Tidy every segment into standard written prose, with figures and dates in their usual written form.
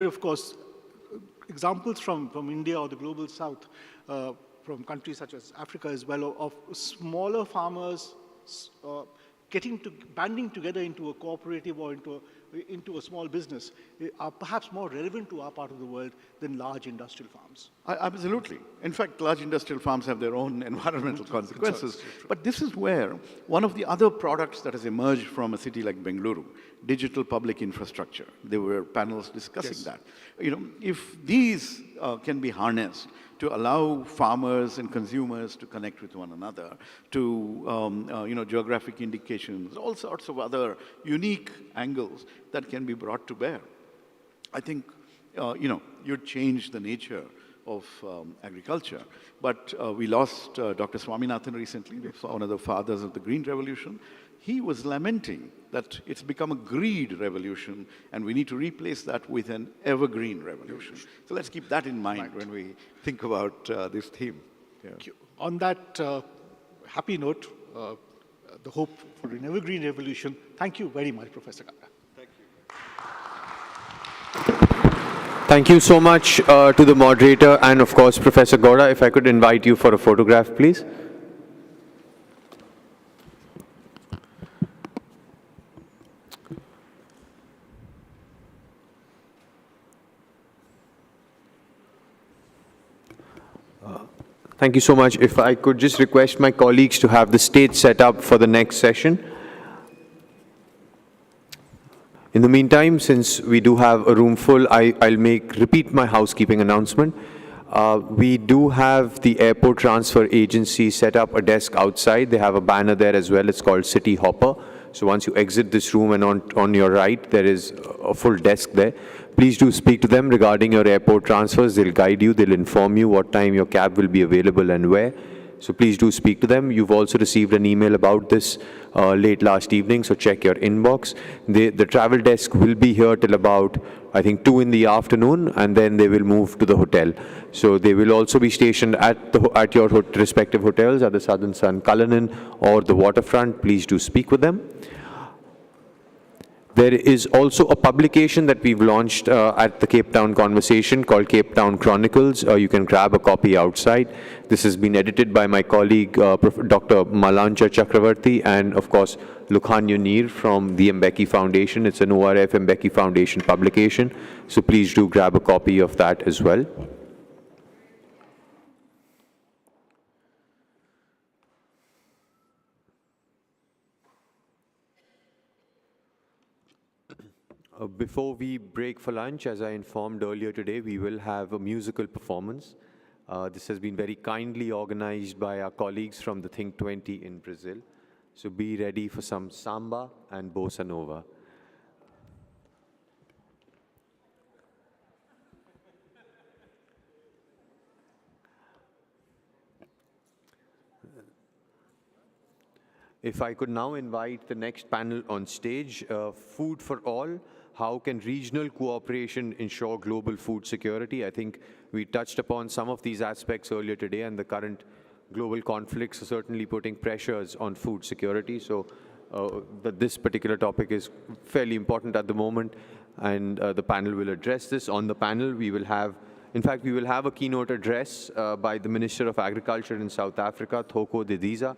of course, examples from India or the global south, from countries such as Africa as well, of smaller farmers banding together into a cooperative or into a small business are perhaps more relevant to our part of the world than large industrial farms. Absolutely. In fact, large industrial farms have their own environmental consequences. But this is where one of the other products that has emerged from a city like Bengaluru, digital public infrastructure. There were panels discussing that. If these can be harnessed to allow farmers and consumers to connect with one another, to geographic indications, all sorts of other unique angles that can be brought to bear, I think you'd change the nature of agriculture. But we lost Dr. Swaminathan recently, one of the fathers of the Green Revolution. He was lamenting that it's become a greed revolution, and we need to replace that with an evergreen revolution. So let's keep that in mind when we think about this theme. Yeah. On that happy note, the hope for an evergreen revolution, thank you very much, Professor Gada. Thank you. Thank you so much to the moderator and, of course, Professor Gowda. If I could invite you for a photograph, please. Thank you so much. If I could just request my colleagues to have the stage set up for the next session. In the meantime, since we do have a room full, I'll repeat my housekeeping announcement. We do have the airport transfer agency set up a desk outside. They have a banner there as well. It's called City Hopper. So once you exit this room and on your right, there is a full desk there. Please do speak to them regarding your airport transfers. They'll guide you. They'll inform you what time your cab will be available and where. So please do speak to them. You've also received an email about this late last evening, so check your inbox. The travel desk will be here till about, I think, 2 in the afternoon, and then they will move to the hotel. So they will also be stationed at your respective hotels, at the Southern Sun Cullinan or the Waterfront. Please do speak with them. There is also a publication that we've launched at the Cape Town Conversation called Cape Town Chronicles. You can grab a copy outside. This has been edited by my colleague, Dr. Malancha Chakravarti, and of course, Lukhan Yunir from the Mbeki Foundation. It's an ORF Mbeki Foundation publication. So please do grab a copy of that as well. Before we break for lunch, as I informed earlier today, we will have a musical performance. This has been very kindly organized by our colleagues from the Think 20 in Brazil. So be ready for some samba and bossa nova. If I could now invite the next panel on stage, Food for All. How can regional cooperation ensure global food security? I think we touched upon some of these aspects earlier today, and the current global conflicts are certainly putting pressures on food security. So this particular topic is fairly important at the moment, and the panel will address this. On the panel, we will have a keynote address by the Minister of Agriculture in South Africa, Thoko Didiza.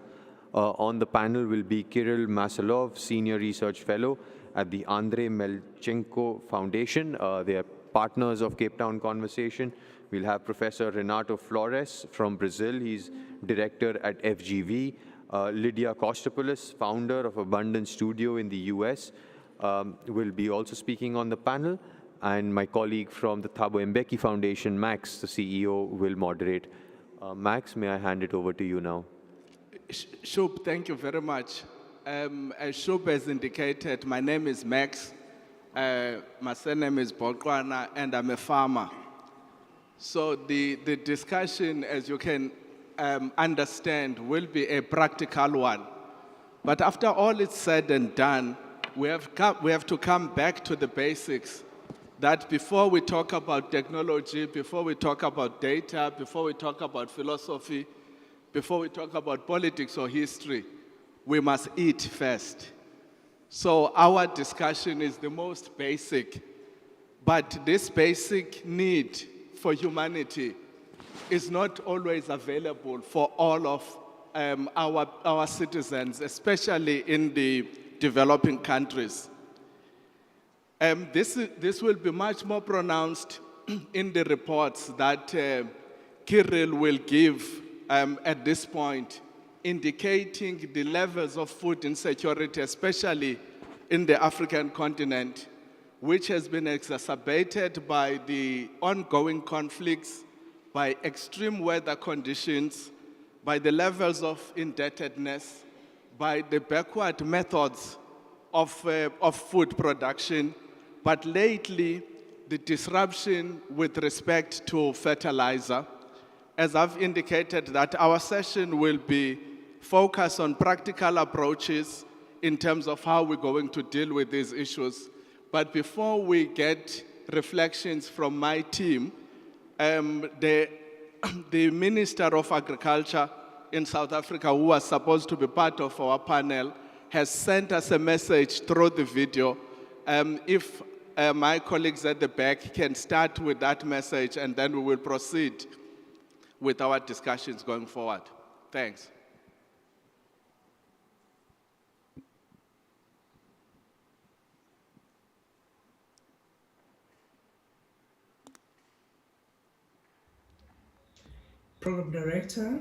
On the panel will be Kirill Masalov, Senior Research Fellow at the Andrei Melchenko Foundation. They are partners of Cape Town Conversation. We'll have Professor Renato Flores from Brazil. He's director at FGV. Lydia Kostopoulos, founder of Abundance Studio in the US, will be also speaking on the panel. And my colleague from the Thabo Mbeki Foundation, Max, the CEO, will moderate. Max, may I hand it over to you now? Shub, thank you very much. As Shub has indicated, my name is Max. My surname is Bolkwana, and I'm a farmer. So the discussion, as you can understand, will be a practical one. But after all is said and done, we have to come back to the basics. That before we talk about technology, before we talk about data, before we talk about philosophy, before we talk about politics or history, we must eat first. So our discussion is the most basic. But this basic need for humanity is not always available for all of our citizens, especially in the developing countries. This will be much more pronounced in the reports that Kirill will give at this point, indicating the levels of food insecurity, especially in the African continent, which has been exacerbated by the ongoing conflicts, by extreme weather conditions, by the levels of indebtedness, by the backward methods of food production, but lately, the disruption with respect to fertilizer. As I've indicated, that our session will be focused on practical approaches in terms of how we're going to deal with these issues. But before we get reflections from my team, the Minister of Agriculture in South Africa, who was supposed to be part of our panel, has sent us a message through the video. If my colleagues at the back can start with that message, and then we will proceed with our discussions going forward. Thanks. Program Director,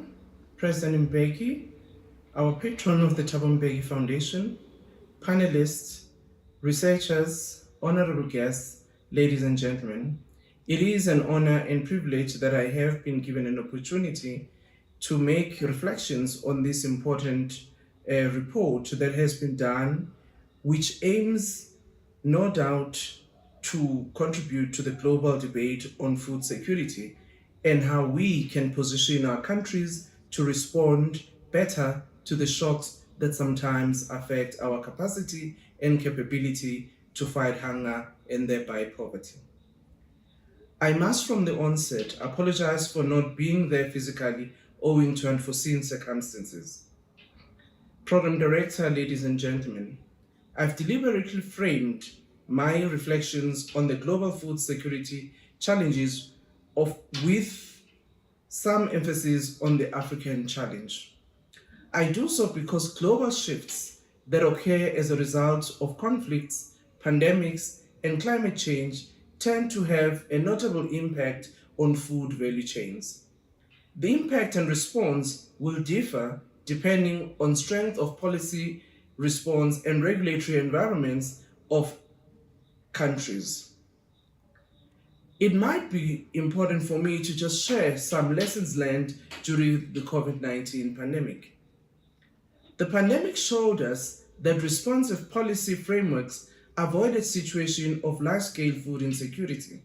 President Mbeki, our patron of the Thabo Mbeki Foundation, panelists, researchers, honorable guests, ladies and gentlemen, it is an honor and privilege that I have been given an opportunity to make reflections on this important report that has been done, which aims, no doubt, to contribute to the global debate on food security and how we can position our countries to respond better to the shocks that sometimes affect our capacity and capability to fight hunger and thereby poverty. I must from the onset apologize for not being there physically owing to unforeseen circumstances. Program Director, ladies and gentlemen, I've deliberately framed my reflections on the global food security challenges with some emphasis on the African challenge. I do so because global shifts that occur as a result of conflicts, pandemics, and climate change tend to have a notable impact on food value chains. The impact and response will differ depending on strength of policy response and regulatory environments of countries. It might be important for me to just share some lessons learned during the COVID-19 pandemic. The pandemic showed us that responsive policy frameworks avoided situations of large-scale food insecurity.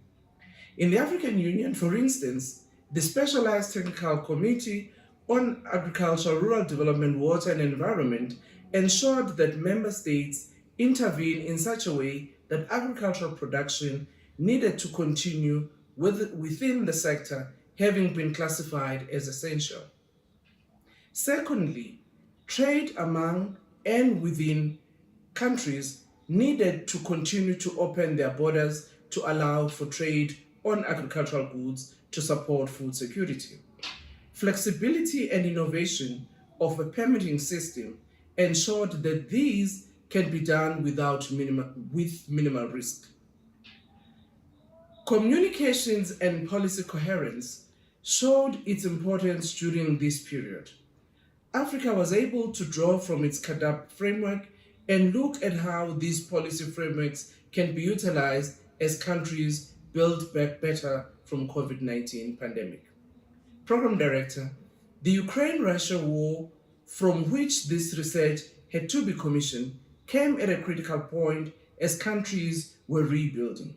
In the African Union, for instance, the Specialized Technical Committee on Agriculture, Rural Development, Water and Environment ensured that member states intervene in such a way that agricultural production needed to continue within the sector, having been classified as essential. Secondly, trade among and within countries needed to continue to open their borders to allow for trade on agricultural goods to support food security. Flexibility and innovation of a permitting system ensured that these can be done with minimal risk. Communications and policy coherence showed its importance during this period. Africa was able to draw from its CAADP framework and look at how these policy frameworks can be utilized as countries build back better from COVID-19 pandemic. Program Director, the Ukraine-Russia war, from which this research had to be commissioned, came at a critical point as countries were rebuilding.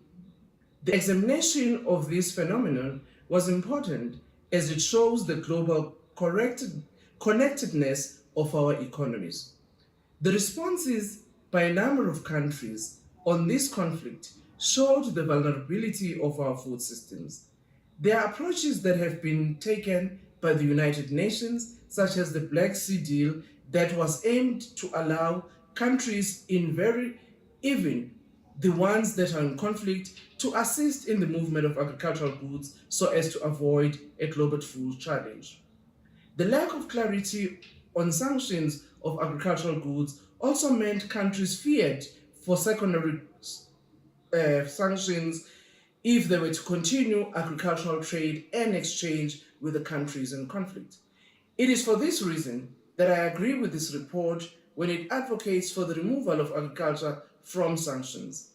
The examination of this phenomenon was important as it shows the global connectedness of our economies. The responses by a number of countries on this conflict showed the vulnerability of our food systems. There are approaches that have been taken by the United Nations, such as the Black Sea Deal, that was aimed to allow countries in very even the ones that are in conflict, to assist in the movement of agricultural goods so as to avoid a global food challenge. The lack of clarity on sanctions of agricultural goods also meant countries feared for secondary sanctions if they were to continue agricultural trade and exchange with the countries in conflict. It is for this reason that I agree with this report when it advocates for the removal of agriculture from sanctions.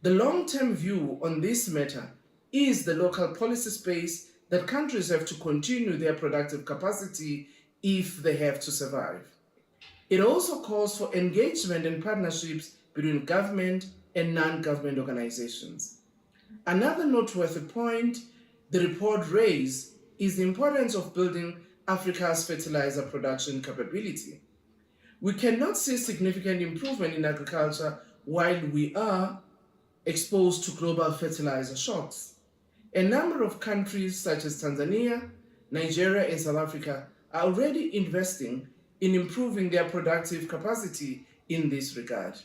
The long-term view on this matter is the local policy space that countries have to continue their productive capacity if they have to survive. It also calls for engagement and partnerships between government and non-government organizations. Another noteworthy point the report raised is the importance of building Africa's fertilizer production capability. We cannot see significant improvement in agriculture while we are exposed to global fertilizer shocks. A number of countries such as Tanzania, Nigeria, and South Africa are already investing in improving their productive capacity in this regard.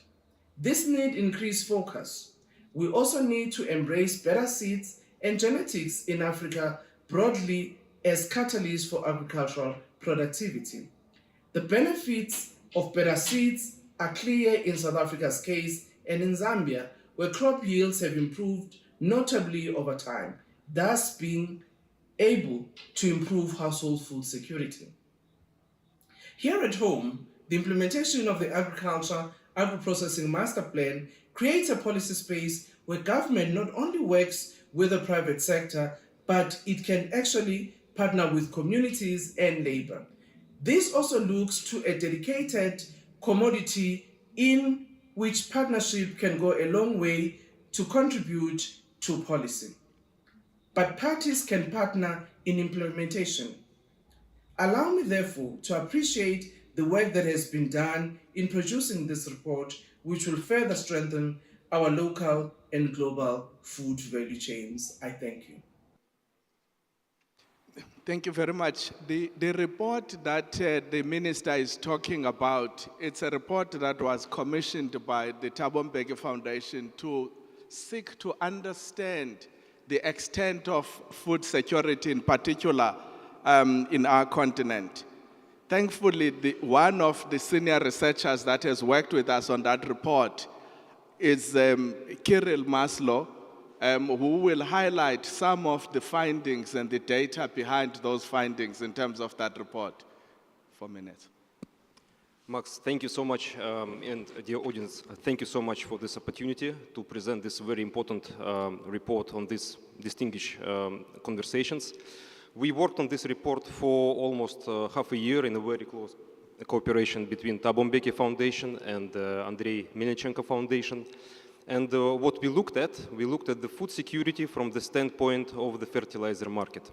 This needs increased focus. We also need to embrace better seeds and genetics in Africa broadly as catalysts for agricultural productivity. The benefits of better seeds are clear in South Africa's case and in Zambia, where crop yields have improved notably over time, thus being able to improve household food security. Here at home, the implementation of the Agriculture Agro-Processing Master Plan creates a policy space where government not only works with the private sector, but it can actually partner with communities and labor. This also looks to a dedicated commodity in which partnership can go a long way to contribute to policy. But parties can partner in implementation. Allow me, therefore, to appreciate the work that has been done in producing this report, which will further strengthen our local and global food value chains. I thank you. Thank you very much. The report that the minister is talking about, it's a report that was commissioned by the Thabo Mbeki Foundation to seek to understand the extent of food security, in particular in our continent. Thankfully, one of the senior researchers that has worked with us on that report is Kirill Maslow, who will highlight some of the findings and the data behind those findings in terms of that report. 4 minutes. Max, thank you so much, and dear audience, thank you so much for this opportunity to present this very important report on these distinguished conversations. We worked on this report for almost half a year in a very close cooperation between Thabo Mbeki Foundation and Andrei Melnichenko Foundation. And what we looked at the food security from the standpoint of the fertilizer market.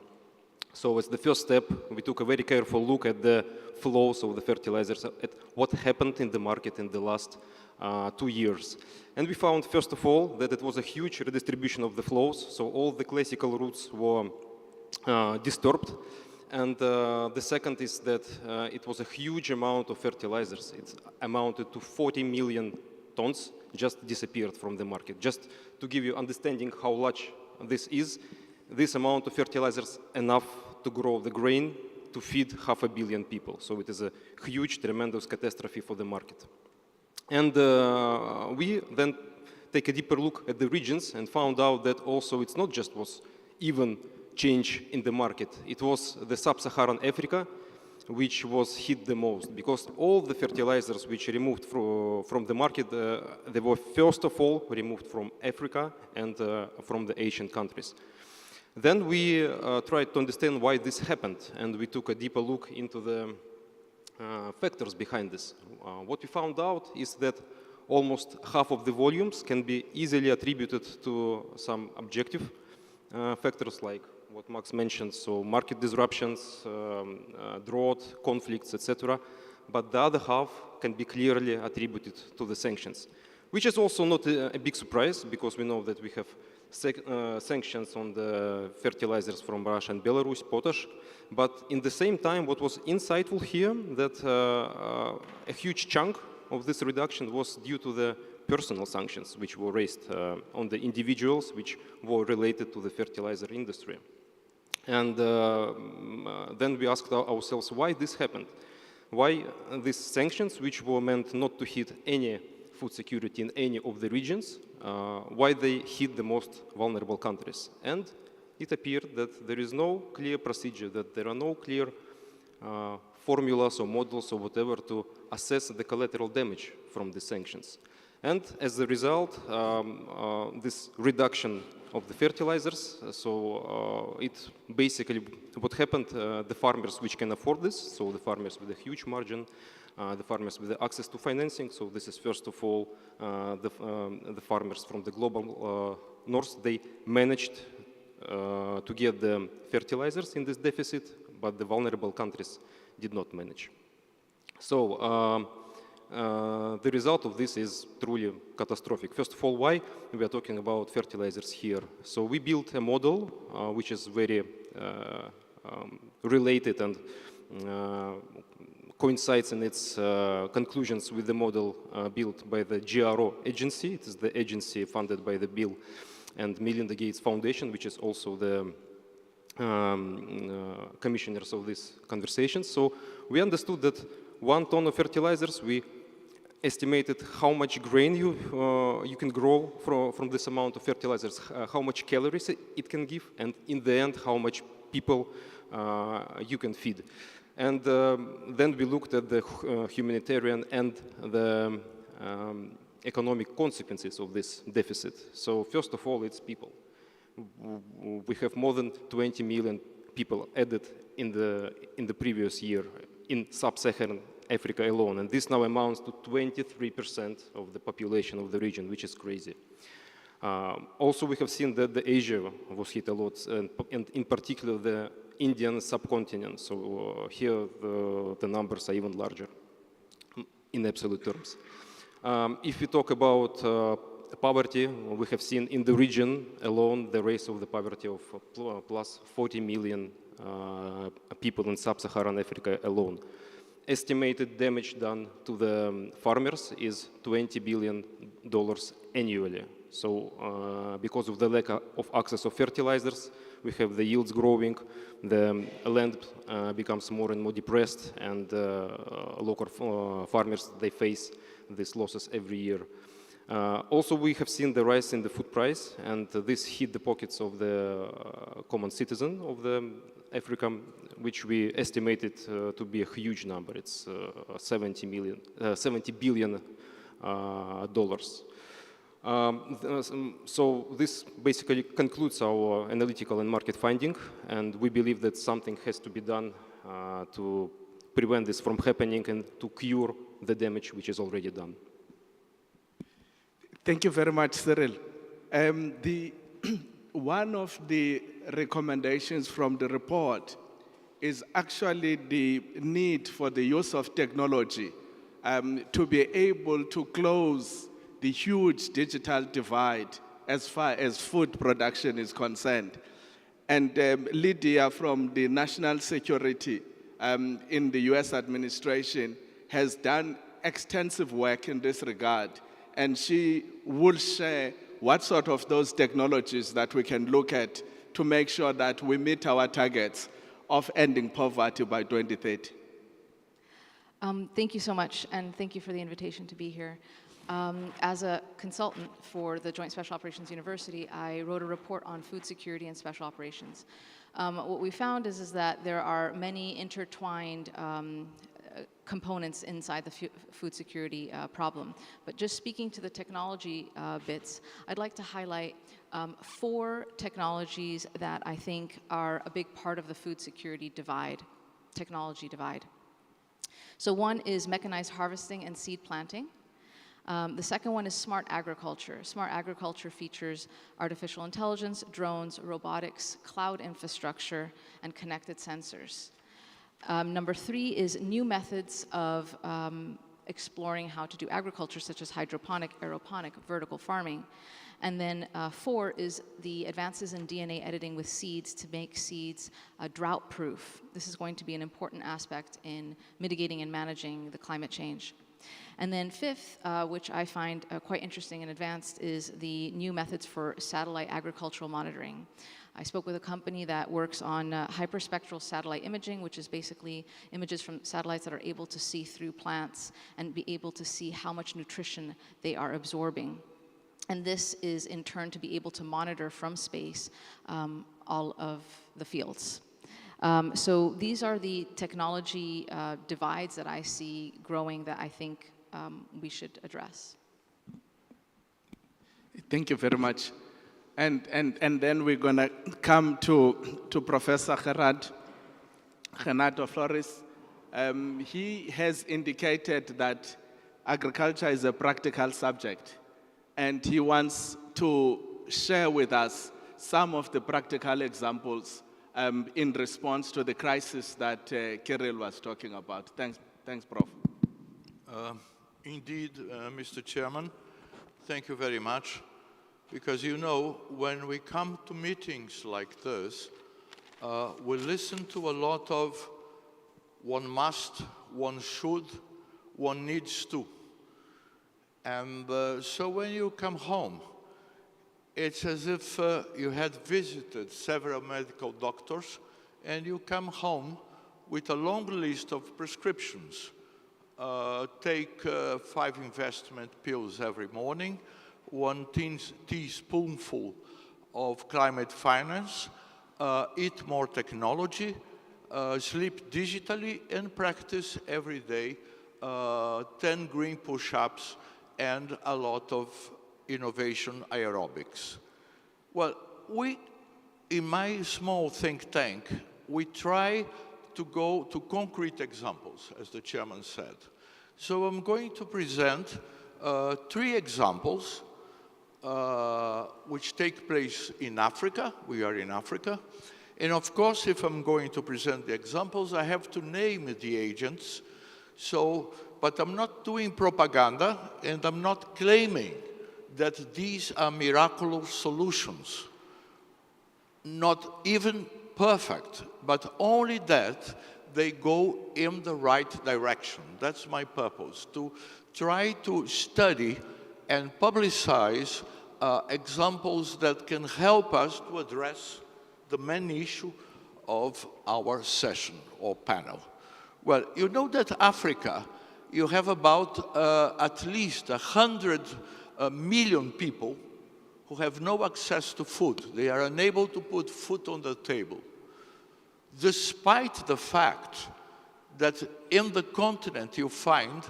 So as the first step, we took a very careful look at the flows of the fertilizers, at what happened in the market in the last 2 years. And we found, first of all, that it was a huge redistribution of the flows, so all the classical routes were disturbed. And the second is that it was a huge amount of fertilizers. It amounted to 40 million tons just disappeared from the market. Just to give you understanding how large this is, this amount of fertilizers enough to grow the grain to feed 500 million people. So it is a huge, tremendous catastrophe for the market. And we then take a deeper look at the regions and found out that also it's not just was even change in the market. It was the sub-Saharan Africa which was hit the most, because all the fertilizers which removed from the market, they were first of all removed from Africa and from the Asian countries. Then we tried to understand why this happened, and we took a deeper look into the factors behind this. What we found out is that almost half of the volumes can be easily attributed to some objective factors like what Max mentioned, so market disruptions, drought, conflicts, etc. But the other half can be clearly attributed to the sanctions, which is also not a big surprise, because we know that we have sanctions on the fertilizers from Russia and Belarus, potash. But in the same time, what was insightful here, that a huge chunk of this reduction was due to the personal sanctions which were raised on the individuals which were related to the fertilizer industry. And then we asked ourselves why this happened. Why these sanctions, which were meant not to hit any food security in any of the regions, why they hit the most vulnerable countries. And it appeared that there is no clear procedure, that there are no clear formulas or models or whatever to assess the collateral damage from the sanctions. And as a result, this reduction of the fertilizers, it basically, what happened, the farmers which can afford this, so the farmers with a huge margin, the farmers with the access to financing, so this is first of all the farmers from the global north, they managed to get the fertilizers in this deficit, but the vulnerable countries did not manage. So the result of this is truly catastrophic. First of all, why we are talking about fertilizers here? So we built a model which is very related and coincides in its conclusions with the model built by the GRO agency. It is the agency funded by the Bill and Melinda Gates Foundation, which is also the commissioners of these conversations. So we understood that 1 ton of fertilizers, we estimated how much grain you can grow from this amount of fertilizers, how much calories it can give, and in the end, how much people you can feed. And then we looked at the humanitarian and the economic consequences of this deficit. So first of all, it's people. We have more than 20 million people added in the previous year in sub-Saharan Africa alone, and this now amounts to 23% of the population of the region, which is crazy. Also, we have seen that the Asia was hit a lot, and in particular the Indian subcontinent. So here the numbers are even larger in absolute terms. If we talk about poverty, we have seen in the region alone the rise of the poverty of plus 40 million people in sub-Saharan Africa alone. Estimated damage done to the farmers is $20 billion annually. So because of the lack of access of fertilizers, we have the yields growing, the land becomes more and more depressed, and local farmers, they face these losses every year. Also, we have seen the rise in the food price, and this hit the pockets of the common citizen of the Africa, which we estimated to be a huge number. It's $70 billion. So this basically concludes our analytical and market finding, and we believe that something has to be done to prevent this from happening and to cure the damage which is already done. Thank you very much, Cyril. One of the recommendations from the report is actually the need for the use of technology to be able to close the huge digital divide as far as food production is concerned. And Lydia from the National Security in the US administration has done extensive work in this regard, and she will share what sort of those technologies that we can look at to make sure that we meet our targets of ending poverty by 2030. Thank you so much, and thank you for the invitation to be here. As a consultant for the Joint Special Operations University, I wrote a report on food security and special operations. What we found is that there are many intertwined components inside the food security problem. But just speaking to the technology bits, I'd like to highlight 4 technologies that I think are a big part of the food security divide, technology divide. So one is mechanized harvesting and seed planting. The second one is smart agriculture. Smart agriculture features artificial intelligence, drones, robotics, cloud infrastructure, and connected sensors. Number 3 is new methods of exploring how to do agriculture, such as hydroponic, aeroponic, vertical farming. And then 4 is the advances in DNA editing with seeds to make seeds drought-proof. This is going to be an important aspect in mitigating and managing the climate change. And then fifth, which I find quite interesting and advanced, is the new methods for satellite agricultural monitoring. I spoke with a company that works on hyperspectral satellite imaging, which is basically images from satellites that are able to see through plants and be able to see how much nutrition they are absorbing. And this is in turn to be able to monitor from space all of the fields. So these are the technology divides that I see growing that I think we should address. Thank you very much. And then we're going to come to Professor Renato Flores. He has indicated that agriculture is a practical subject, and he wants to share with us some of the practical examples in response to the crisis that Kirill was talking about. Thanks, Prof. Indeed, Mr. Chairman, thank you very much. Because you know, when we come to meetings like this, we listen to a lot of one must, one should, one needs to. And so when you come home, it's as if you had visited several medical doctors and you come home with a long list of prescriptions. Take 5 investment pills every morning, 1 teaspoonful of climate finance, eat more technology, sleep digitally, and practice every day 10 green push-ups and a lot of innovation aerobics. Well, in my small think tank, we try to go to concrete examples, as the chairman said. So I'm going to present 3 examples which take place in Africa. We are in Africa. And of course, if I'm going to present the examples, I have to name the agents. But I'm not doing propaganda, and I'm not claiming that these are miraculous solutions. Not even perfect, but only that they go in the right direction. That's my purpose, to try to study and publicize examples that can help us to address the main issue of our session or panel. Well, you know that Africa, you have about at least 100 million people who have no access to food. They are unable to put food on the table. Despite the fact that in the continent you find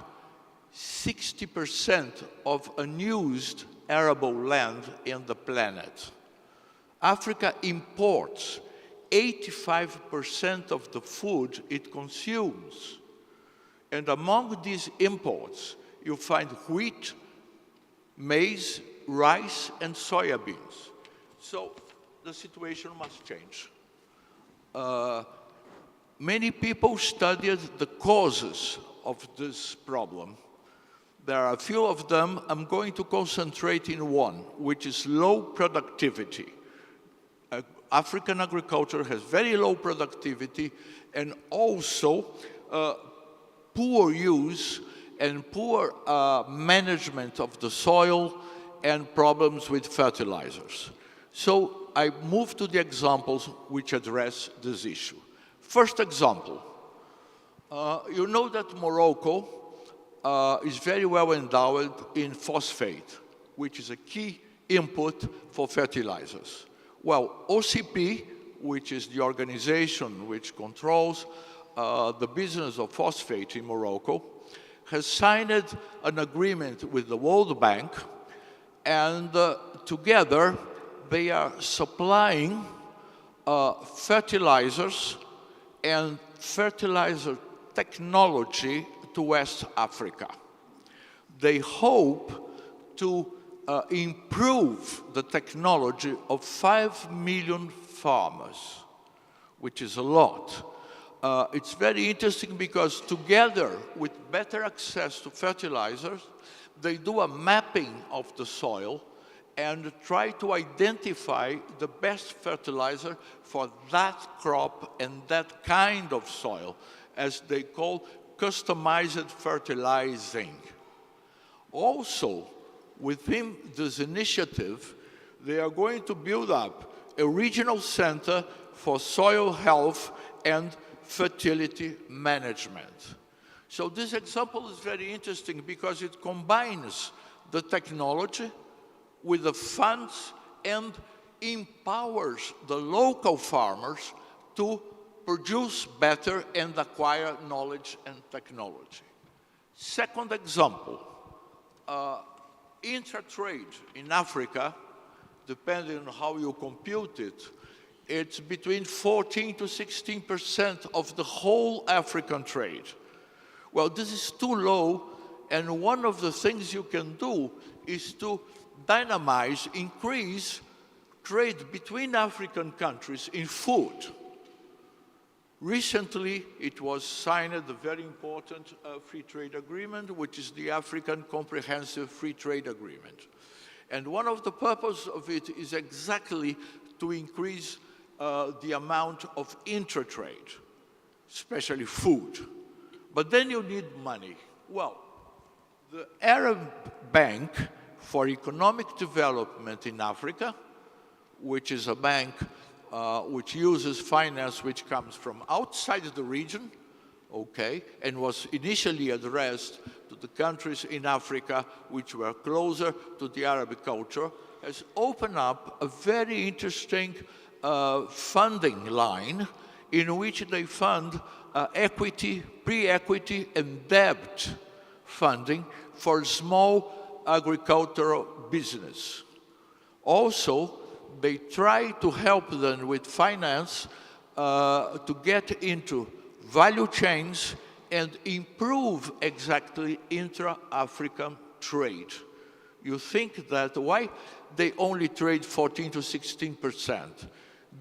60% of unused arable land in the planet. Africa imports 85% of the food it consumes. And among these imports, you find wheat, maize, rice, and soybeans. So the situation must change. Many people studied the causes of this problem. There are a few of them. I'm going to concentrate in one, which is low productivity. African agriculture has very low productivity and also poor use and poor management of the soil and problems with fertilizers. So I move to the examples which address this issue. First example, you know that Morocco is very well endowed in phosphate, which is a key input for fertilizers. Well, OCP, which is the organization which controls the business of phosphate in Morocco, has signed an agreement with the World Bank, and together they are supplying fertilizers and fertilizer technology to West Africa. They hope to improve the technology of 5 million farmers, which is a lot. It's very interesting because together with better access to fertilizers, they do a mapping of the soil and try to identify the best fertilizer for that crop and that kind of soil, as they call customized fertilizing. Also, within this initiative, they are going to build up a regional center for soil health and fertility management. So this example is very interesting because it combines the technology with the funds and empowers the local farmers to produce better and acquire knowledge and technology. Second example, intra-trade in Africa, depending on how you compute it, it's between 14 to 16% of the whole African trade. Well, this is too low, and one of the things you can do is to dynamize, increase trade between African countries in food. Recently, it was signed a very important free trade agreement, which is the African Comprehensive Free Trade Agreement. And one of the purposes of it is exactly to increase the amount of intra-trade, especially food. But then you need money. Well, the Arab Bank for Economic Development in Africa, which is a bank which uses finance which comes from outside the region, okay, and was initially addressed to the countries in Africa which were closer to the Arab culture, has opened up a very interesting funding line in which they fund equity, pre-equity, and debt funding for small agricultural business. Also, they try to help them with finance to get into value chains and improve exactly intra-African trade. You think that why they only trade 14 to 16%?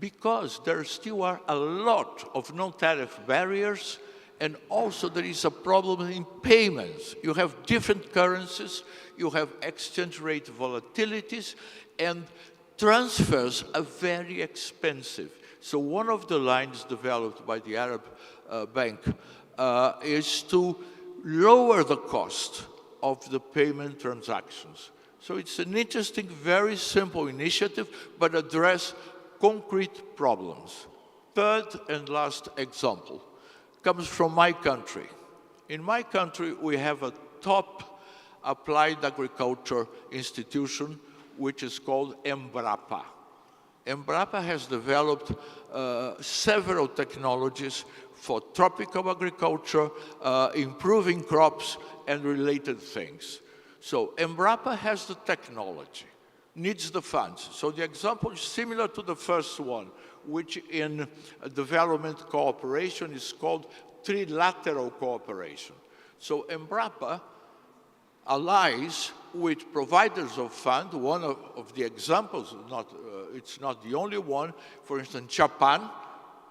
Because there still are a lot of non-tariff barriers, and also there is a problem in payments. You have different currencies, you have exchange rate volatilities, and transfers are very expensive. So one of the lines developed by the Arab Bank is to lower the cost of the payment transactions. So it's an interesting, very simple initiative, but address concrete problems. Third and last example comes from my country. In my country, we have a top applied agriculture institution which is called Embrapa. Embrapa has developed several technologies for tropical agriculture, improving crops and related things. So Embrapa has the technology, needs the funds. So the example is similar to the first one, which in development cooperation is called trilateral cooperation. So Embrapa allies with providers of funds. One of the examples, it's not the only one, for instance, Japan,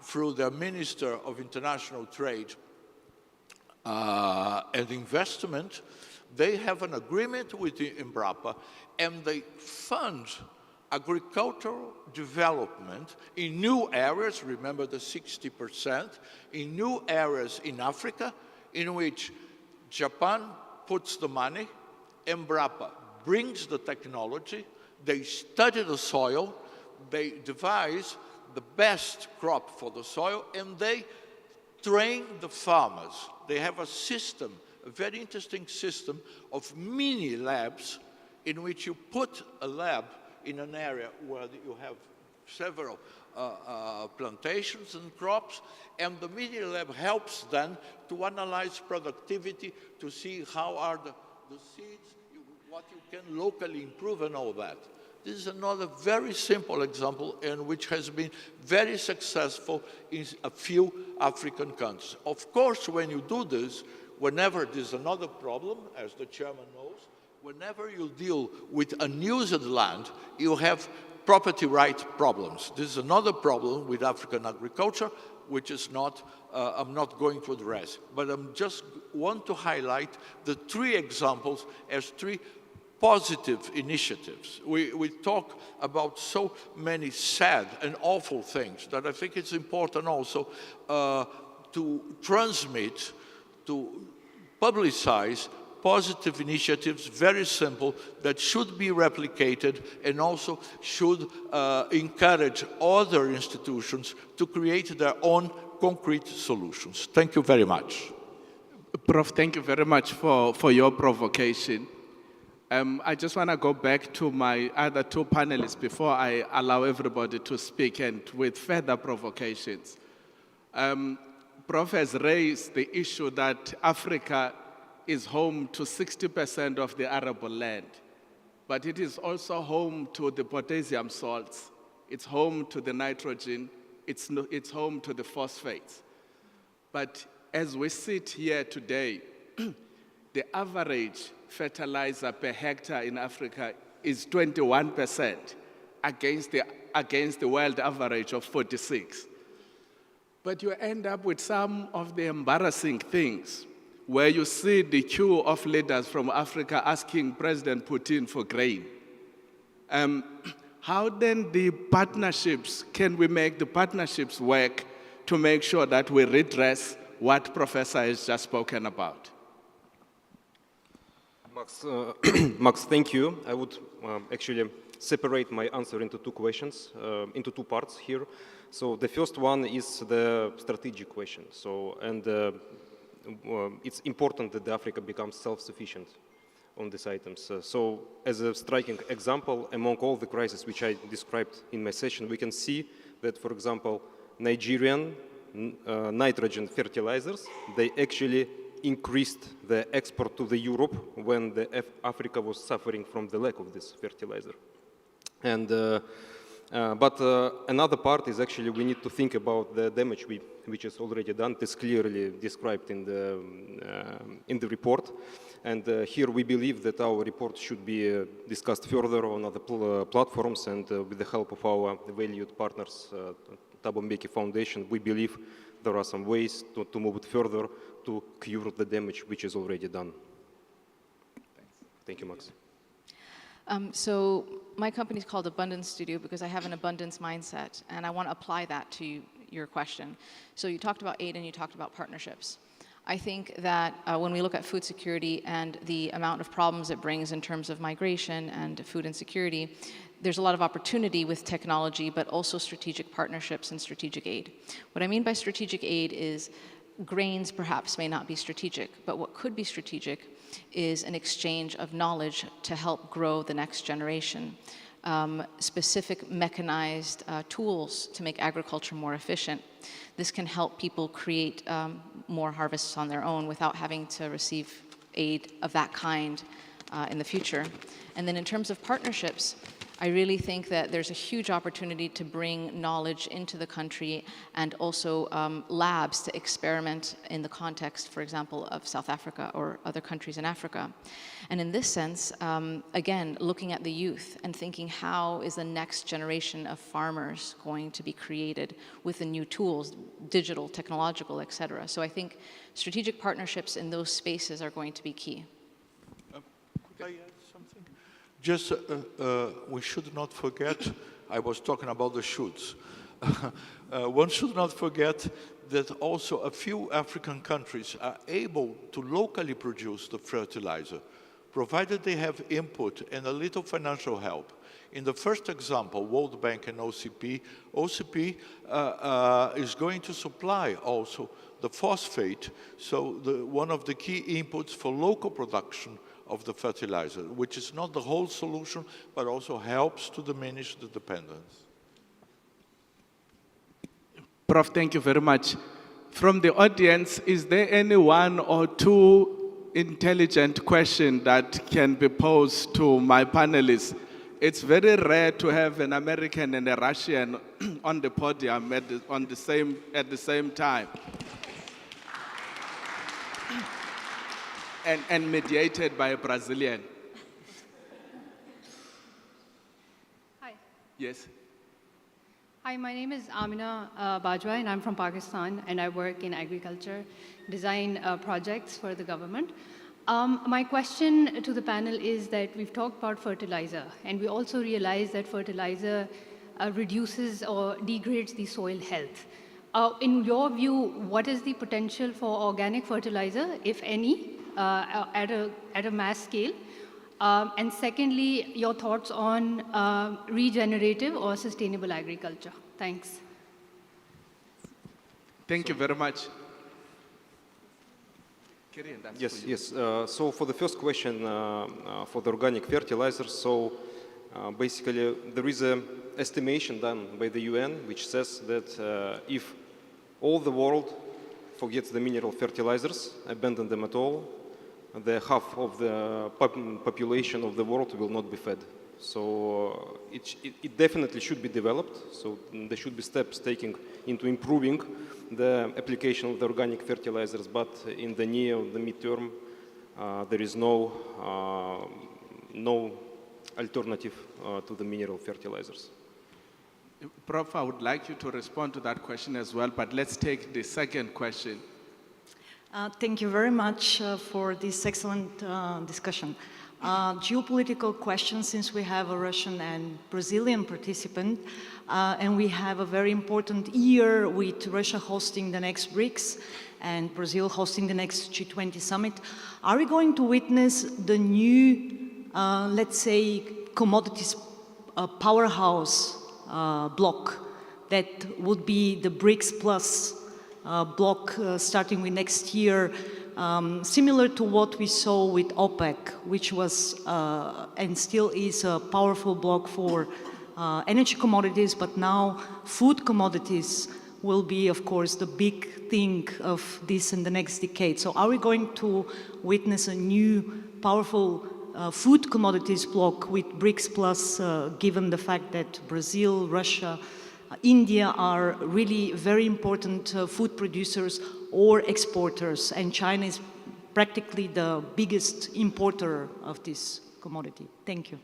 through their Minister of International Trade and Investment, they have an agreement with the Embrapa, and they fund agricultural development in new areas, remember the 60%, in new areas in Africa, in which Japan puts the money, Embrapa brings the technology, they study the soil, they devise the best crop for the soil, and they train the farmers. They have a system, a very interesting system of mini labs in which you put a lab in an area where you have several plantations and crops, and the mini lab helps them to analyze productivity, to see how are the seeds, what you can locally improve and all that. This is another very simple example and which has been very successful in a few African countries. Of course, when you do this, whenever there's another problem, as the chairman knows, whenever you deal with unused land, you have property right problems. This is another problem with African agriculture, which is not, I'm not going to address. But I just want to highlight the three examples as three positive initiatives. We talk about so many sad and awful things that I think it's important also to transmit to publicize positive initiatives, very simple, that should be replicated and also should encourage other institutions to create their own concrete solutions. Thank you very much. Prof, thank you very much for your provocation. I just want to go back to my other two panelists before I allow everybody to speak and with further provocations. Prof has raised the issue that Africa is home to 60% of the arable land, but it is also home to the potassium salts, it's home to the nitrogen, it's home to the phosphates. But as we sit here today, the average fertilizer per hectare in Africa is 21% against the world average of 46. But you end up with some of the embarrassing things where you see the queue of leaders from Africa asking President Putin for grain. How then can we make the partnerships work to make sure that we redress what Professor has just spoken about? Max, thank you. I would actually separate my answer into two questions, into two parts here. So the first one is the strategic question. It's important that Africa becomes self-sufficient on these items. So as a striking example, among all the crises which I described in my session, we can see that, for example, Nigerian nitrogen fertilizers, they actually increased the export to the Europe when Africa was suffering from the lack of this fertilizer. But another part is actually we need to think about the damage which is already done. It is clearly described in the report. And here we believe that our report should be discussed further on other platforms, and with the help of our valued partners, Thabo Mbeki Foundation, we believe there are some ways to move it further to cure the damage which is already done. Thank you, Max. So my company is called Abundance Studio because I have an abundance mindset, and I want to apply that to your question. So you talked about aid and you talked about partnerships. I think that when we look at food security and the amount of problems it brings in terms of migration and food insecurity, there's a lot of opportunity with technology, but also strategic partnerships and strategic aid. What I mean by strategic aid is grains perhaps may not be strategic, but what could be strategic is an exchange of knowledge to help grow the next generation. Specific mechanized tools to make agriculture more efficient. This can help people create more harvests on their own without having to receive aid of that kind in the future. And then in terms of partnerships, I really think that there's a huge opportunity to bring knowledge into the country and also labs to experiment in the context, for example, of South Africa or other countries in Africa. And in this sense, again, looking at the youth and thinking how is the next generation of farmers going to be created with the new tools, digital, technological, et cetera. So I think strategic partnerships in those spaces are going to be key. Could I add something? Just, we should not forget, I was talking about the shoulds. One should not forget that also a few African countries are able to locally produce the fertilizer, provided they have input and a little financial help. In the first example, World Bank and OCP is going to supply also the phosphate, so one of the key inputs for local production of the fertilizer, which is not the whole solution, but also helps to diminish the dependence. Prof, thank you very much. From the audience, is there any one or two intelligent questions that can be posed to my panelists? It's very rare to have an American and a Russian on the podium at the same time. And mediated by a Brazilian. Hi. Yes. Hi, my name is Amina Bajwa, and I'm from Pakistan, and I work in agriculture, design projects for the government. My question to the panel is that we've talked about fertilizer, and we also realize that fertilizer reduces or degrades the soil health. In your view, what is the potential for organic fertilizer, if any, at a mass scale? And secondly, your thoughts on regenerative or sustainable agriculture. Thanks. Thank you very much. Yes. So for the first question, for the organic fertilizers, so basically there is an estimation done by the UN which says that if all the world forgets the mineral fertilizers, abandon them at all, the half of the population of the world will not be fed. So it definitely should be developed. So there should be steps taken into improving the application of the organic fertilizers. But in the near, the midterm, there is no alternative to the mineral fertilizers. Prof, I would like you to respond to that question as well, but let's take the second question. Thank you very much for this excellent discussion. Geopolitical question, since we have a Russian and Brazilian participant, and we have a very important year with Russia hosting the next BRICS and Brazil hosting the next G20 summit. Are we going to witness the new, let's say, commodities powerhouse bloc that would be the BRICS plus bloc starting with next year, similar to what we saw with OPEC, which was and still is a powerful bloc for energy commodities, but now food commodities will be, of course, the big thing of this in the next decade. So are we going to witness a new powerful food commodities bloc with BRICS plus, given the fact that Brazil, Russia, India are really very important food producers or exporters, and China is practically the biggest importer of this commodity? Thank you.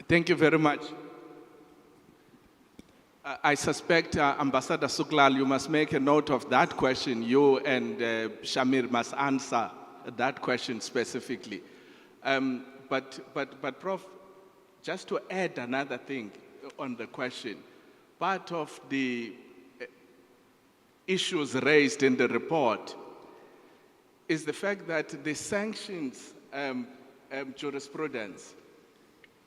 Thank you very much. I suspect, Ambassador Suklal, you must make a note of that question. You and Shamir must answer that question specifically. But Prof, just to add another thing on the question, part of the issues raised in the report is the fact that the sanctions jurisprudence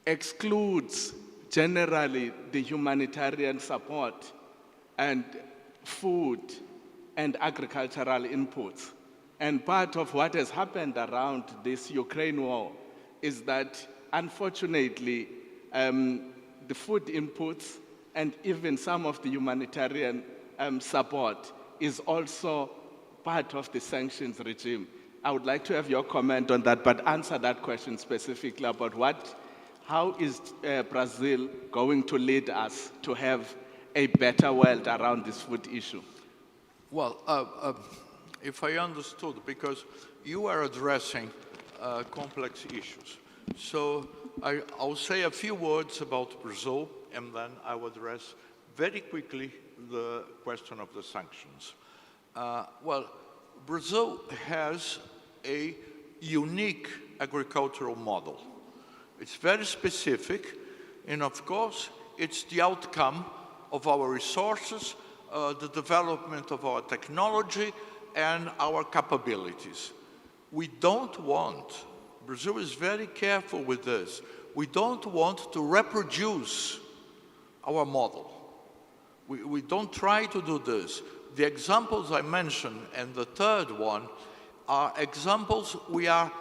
excludes generally the humanitarian support and food and agricultural inputs. And part of what has happened around this Ukraine war is that, unfortunately, the food inputs and even some of the humanitarian support is also part of the sanctions regime. I would like to have your comment on that, but answer that question specifically about how is Brazil going to lead us to have a better world around this food issue? Well, if I understood, because you are addressing complex issues. So I'll say a few words about Brazil, and then I will address very quickly the question of the sanctions. Well, Brazil has a unique agricultural model. It's very specific, and of course, it's the outcome of our resources, the development of our technology, and our capabilities. We don't want, Brazil is very careful with this, we don't want to reproduce our model. We don't try to do this. The examples I mentioned, and the third one, are examples we are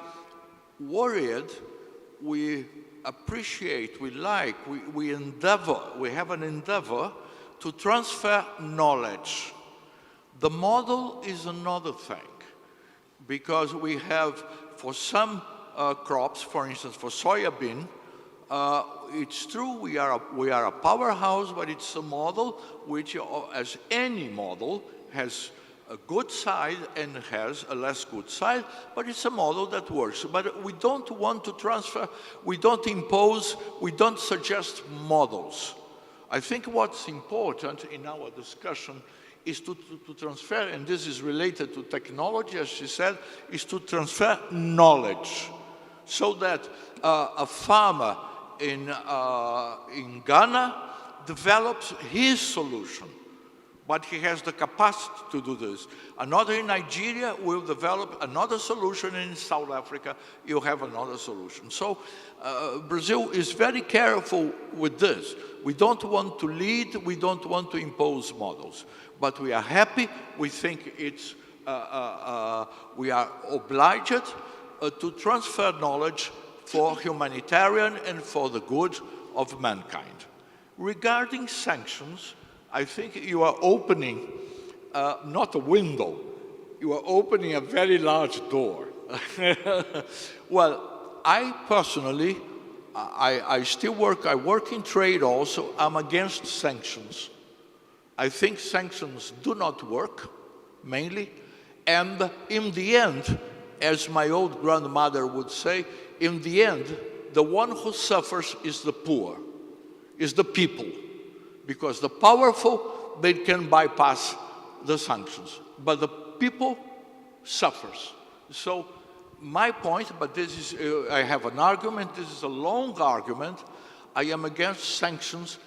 worried, we appreciate, we like, we endeavor, we have an endeavor to transfer knowledge. The model is another thing, because we have, for some crops, for instance, for soybean, it's true we are a powerhouse, but it's a model which, as any model, has a good side and has a less good side, but it's a model that works. But we don't want to transfer, we don't impose, we don't suggest models. I think what's important in our discussion is to transfer, and this is related to technology, as she said, is to transfer knowledge, so that a farmer in Ghana develops his solution. but he has the capacity to do this. Another in Nigeria will develop another solution, and in South Africa, you have another solution. So Brazil is very careful with this. We don't want to lead, we don't want to impose models, but we are happy, we think it's, we are obliged to transfer knowledge for humanitarian and for the good of mankind. Regarding sanctions, I think you are opening not a window, you are opening a very large door. Well, I personally, I still work, I work in trade also, I'm against sanctions. I think sanctions do not work, mainly, and in the end, as my old grandmother would say, in the end, the one who suffers is the poor, is the people. Because the powerful, they can bypass the sanctions, but the people suffers. So my point, but this is, I have an argument, this is a long argument, I am against sanctions,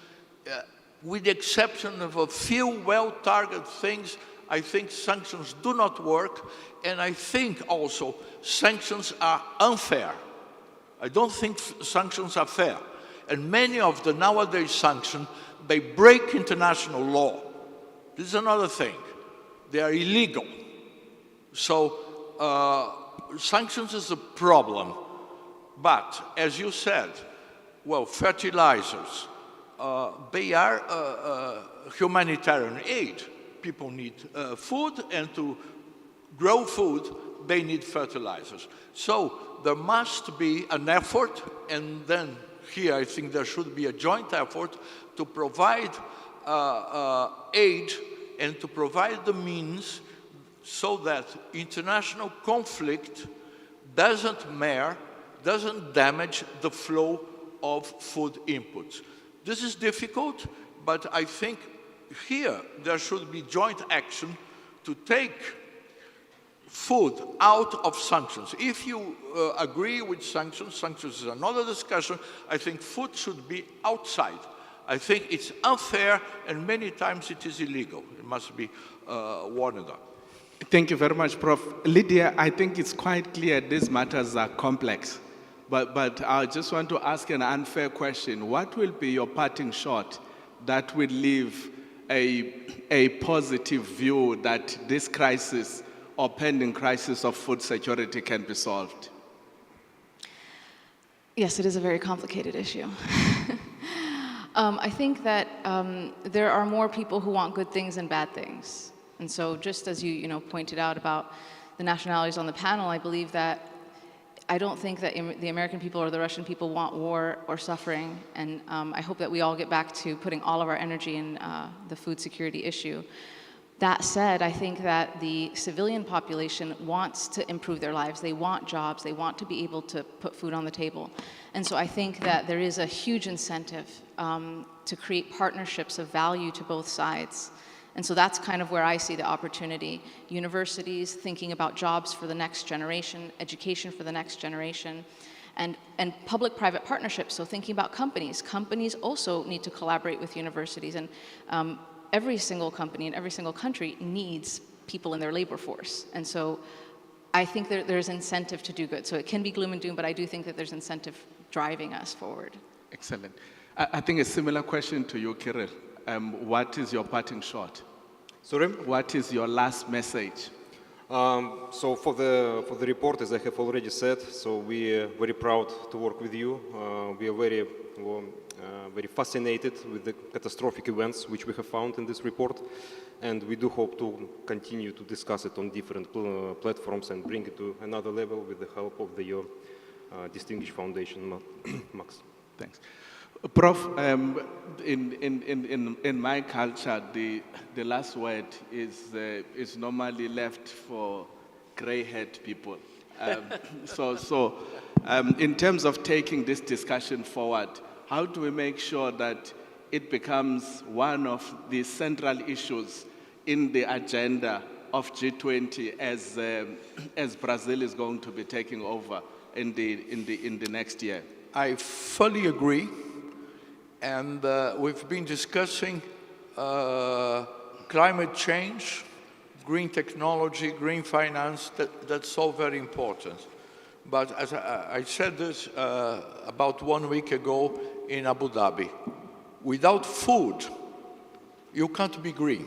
with the exception of a few well-targeted things. I think sanctions do not work, and I think also sanctions are unfair. I don't think sanctions are fair. And many of the nowadays sanctions, they break international law. This is another thing. They are illegal. So sanctions is a problem. But as you said, well, fertilizers, they are humanitarian aid. People need food, and to grow food, they need fertilizers. So there must be an effort, and then here I think there should be a joint effort to provide aid and to provide the means so that international conflict doesn't damage the flow of food inputs. This is difficult, but I think here there should be joint action to take food out of sanctions. If you agree with sanctions, sanctions is another discussion, I think food should be outside. I think it's unfair, and many times it is illegal. It must be warned up. Thank you very much, Prof. Lydia, I think it's quite clear these matters are complex, but I just want to ask an unfair question. What will be your parting shot that will leave a positive view that this crisis or pending crisis of food security can be solved? Yes, it is a very complicated issue. I think that there are more people who want good things than bad things. And so just as you pointed out about the nationalities on the panel, I believe that I don't think that the American people or the Russian people want war or suffering, and I hope that we all get back to putting all of our energy in the food security issue. That said, I think that the civilian population wants to improve their lives. They want jobs. They want to be able to put food on the table. And so I think that there is a huge incentive to create partnerships of value to both sides. And so that's kind of where I see the opportunity. Universities thinking about jobs for the next generation, education for the next generation, and public-private partnerships, so thinking about companies. Companies also need to collaborate with universities, and every single company in every single country needs people in their labor force. And so I think there's incentive to do good. So it can be gloom and doom, but I do think that there's incentive driving us forward. Excellent. I think a similar question to you, Kirill. What is your parting shot? Sorry? What is your last message? So for the report, as I have already said, so we are very proud to work with you. We are very fascinated with the catastrophic events which we have found in this report, and we do hope to continue to discuss it on different platforms and bring it to another level with the help of your distinguished foundation, Max. Thanks. Prof, in my culture, the last word is normally left for gray-haired people. In terms of taking this discussion forward, how do we make sure that it becomes one of the central issues in the agenda of G20 as Brazil is going to be taking over in the next year? I fully agree. And we've been discussing climate change, green technology, green finance, that's so very important. But as I said this about 1 week ago in Abu Dhabi, without food, you can't be green.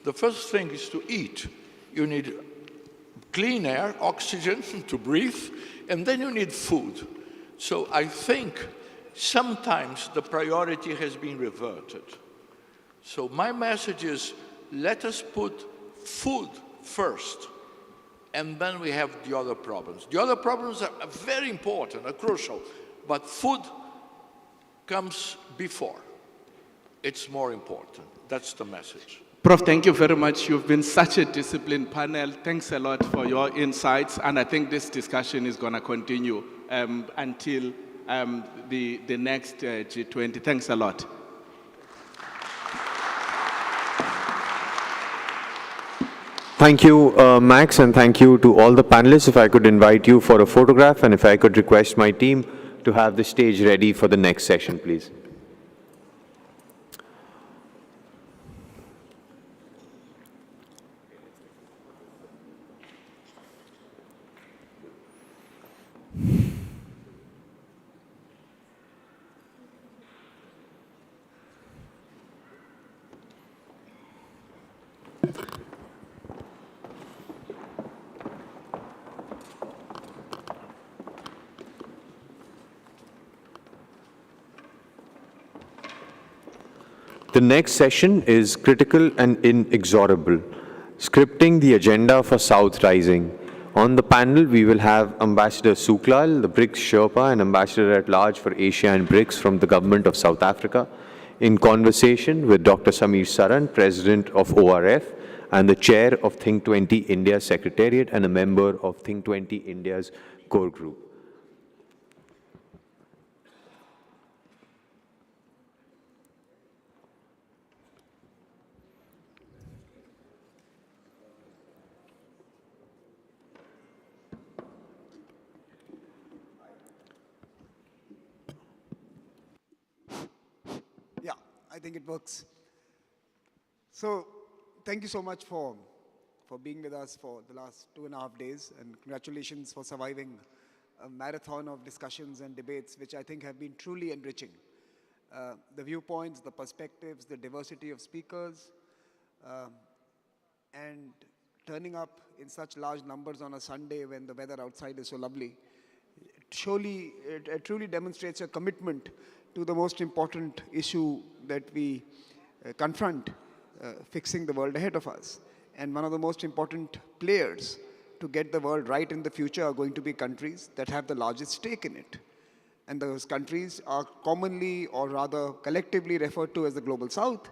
The first thing is to eat. You need clean air, oxygen to breathe, and then you need food. So I think sometimes the priority has been reverted. So my message is, let us put food first, and then we have the other problems. The other problems are very important, are crucial, but food comes before. It's more important. That's the message. Prof, thank you very much. You've been such a disciplined panel. Thanks a lot for your insights. And I think this discussion is going to continue until the next G20. Thanks a lot. Thank you, Max, and thank you to all the panelists. If I could invite you for a photograph, and if I could request my team to have the stage ready for the next session, please. The next session is critical and inexorable, scripting the agenda for South Rising. On the panel, we will have Ambassador Suklal, the BRICS Sherpa and Ambassador at Large for Asia and BRICS from the Government of South Africa, in conversation with Dr. Samir Saran, President of ORF and the Chair of Think 20 India Secretariat and a member of Think 20 India's core group. Yeah, I think it works. So thank you so much for being with us for the last 2.5 days, and congratulations for surviving a marathon of discussions and debates, which I think have been truly enriching. The viewpoints, the perspectives, the diversity of speakers, and turning up in such large numbers on a Sunday when the weather outside is so lovely. It truly demonstrates a commitment to the most important issue that we confront, fixing the world ahead of us. And one of the most important players to get the world right in the future are going to be countries that have the largest stake in it. And those countries are commonly, or rather collectively, referred to as the Global South.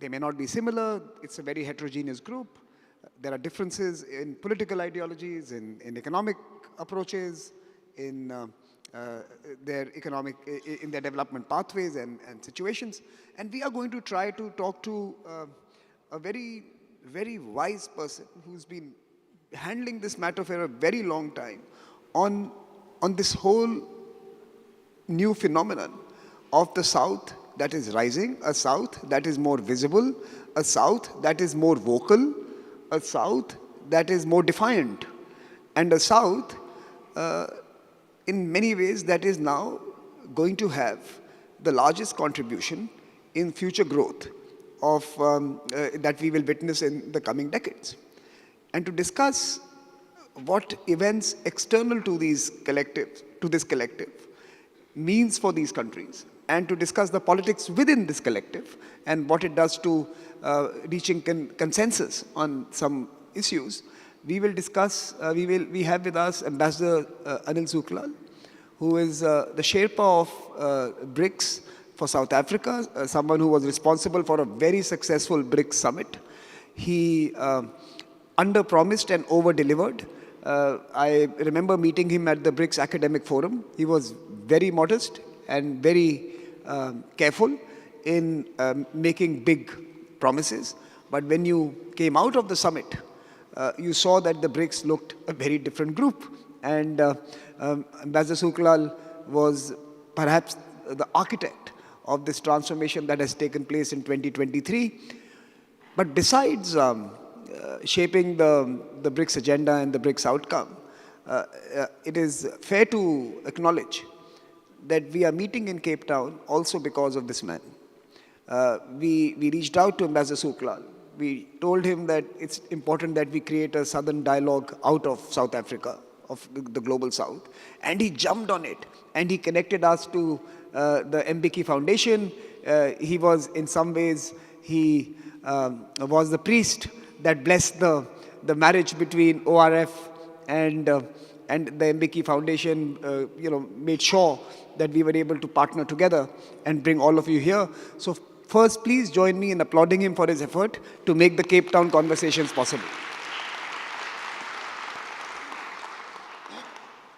They may not be similar. It's a very heterogeneous group. There are differences in political ideologies, in economic approaches, in their development pathways and situations. And we are going to try to talk to a very, very wise person who's been handling this matter for a very long time on this whole new phenomenon of the South that is rising, a South that is more visible, a South that is more vocal, a South that is more defiant, and a South in many ways that is now going to have the largest contribution in future growth of that we will witness in the coming decades. And to discuss what events external to this collective means for these countries, and to discuss the politics within this collective and what it does to reaching consensus on some issues, we will discuss, we have with us Ambassador Anil Suklal, who is the Sherpa of BRICS for South Africa, someone who was responsible for a very successful BRICS summit. He under-promised and over-delivered. I remember meeting him at the BRICS Academic Forum. He was very modest and very careful in making big promises. But when you came out of the summit, you saw that the BRICS looked a very different group. And Ambassador Suklal was perhaps the architect of this transformation that has taken place in 2023. But besides shaping the BRICS agenda and the BRICS outcome, it is fair to acknowledge that we are meeting in Cape Town also because of this man. We reached out to Ambassador Suklal. We told him that it's important that we create a southern dialogue out of South Africa, of the global south. And he jumped on it. And he connected us to the Mbeki Foundation. He was, in some ways, he was the priest that blessed the marriage between ORF and the Mbeki Foundation, made sure that we were able to partner together and bring all of you here. So first, please join me in applauding him for his effort to make the Cape Town conversations possible.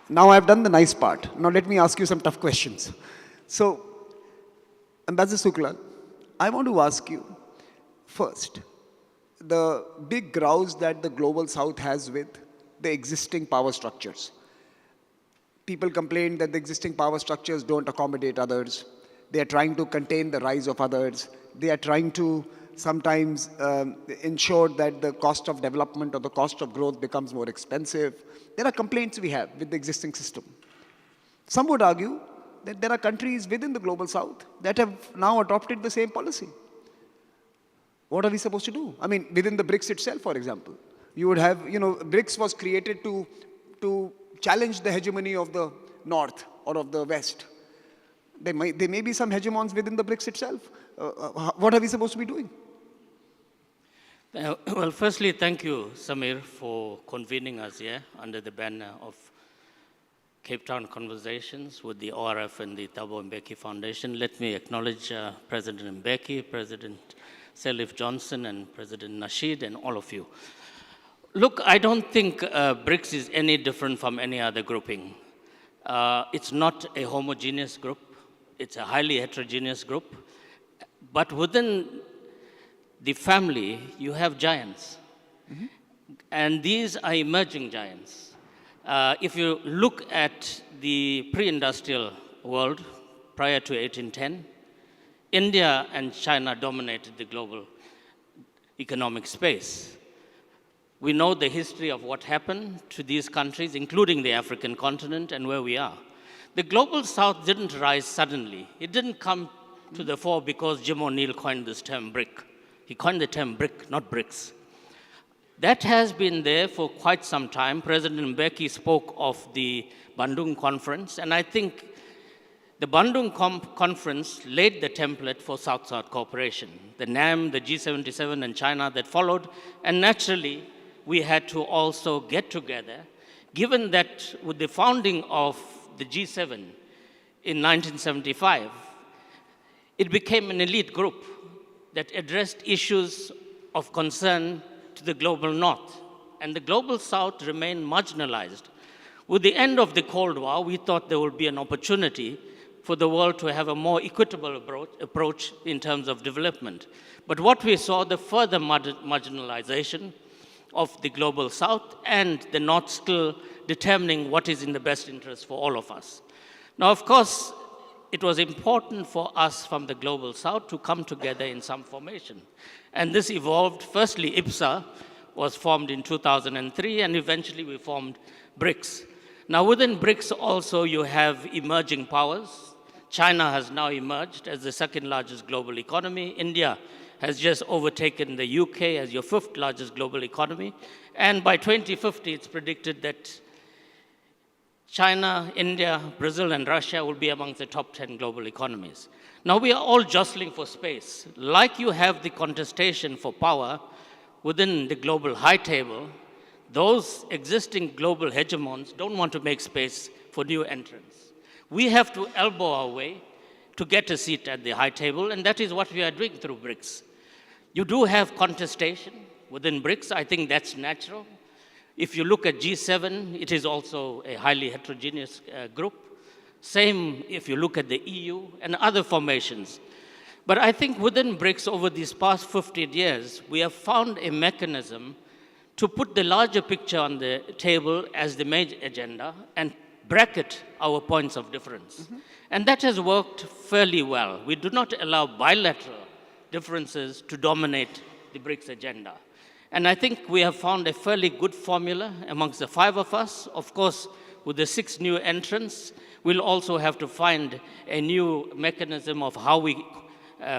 Now I've done the nice part. Now let me ask you some tough questions. So, Ambassador Suklal, I want to ask you, first, the big grouse that the Global South has with the existing power structures. People complain that the existing power structures don't accommodate others. They are trying to contain the rise of others. They are trying to sometimes ensure that the cost of development or the cost of growth becomes more expensive. There are complaints we have with the existing system. Some would argue that there are countries within the Global South that have now adopted the same policy. What are we supposed to do? I mean, within the BRICS itself, for example, you would have, BRICS was created to challenge the hegemony of the North or of the West. There may be some hegemons within the BRICS itself. What are we supposed to be doing? Well, firstly, thank you, Samir, for convening us here under the banner of Cape Town Conversations with the ORF and the Thabo Mbeki Foundation. Let me acknowledge President Mbeki, President Sirleaf Johnson, and President Nasheed, and all of you. Look, I don't think BRICS is any different from any other grouping. It's not a homogeneous group. It's a highly heterogeneous group. But within the family, you have giants. Mm-hmm. And these are emerging giants. If you look at the pre-industrial world prior to 1810, India and China dominated the global economic space. We know the history of what happened to these countries, including the African continent and where we are. The Global South didn't rise suddenly. It didn't come to the fore because Jim O'Neill coined this term BRIC. He coined the term BRIC, not BRICS. That has been there for quite some time. President Mbeki spoke of the Bandung Conference, and I think the Bandung Conference laid the template for South-South cooperation. The NAM, the G77, and China that followed, and naturally, we had to also get together, given that with the founding of the G7 in 1975, it became an elite group that addressed issues of concern to the global north, and the global south remained marginalized. With the end of the Cold War, we thought there would be an opportunity for the world to have a more equitable approach in terms of development. But what we saw, the further marginalization of the global south and the north still determining what is in the best interest for all of us. Now, of course, it was important for us from the global south to come together in some formation. And this evolved. Firstly, IPSA was formed in 2003, and eventually we formed BRICS. Now, within BRICS also, you have emerging powers. China has now emerged as the second largest global economy. India has just overtaken the UK as your fifth largest global economy. And by 2050, it's predicted that China, India, Brazil, and Russia will be amongst the top 10 global economies. Now, we are all jostling for space. Like you have the contestation for power within the global high table, those existing global hegemons don't want to make space for new entrants. We have to elbow our way to get a seat at the high table, and that is what we are doing through BRICS. You do have contestation within BRICS. I think that's natural. If you look at G7, it is also a highly heterogeneous group. Same if you look at the EU and other formations. But I think within BRICS over these past 15 years, we have found a mechanism to put the larger picture on the table as the major agenda and bracket our points of difference. Mm-hmm. And that has worked fairly well. We do not allow bilateral differences to dominate the BRICS agenda. And I think we have found a fairly good formula amongst the 5 of us. Of course, with the 6 new entrants, we'll also have to find a new mechanism of how we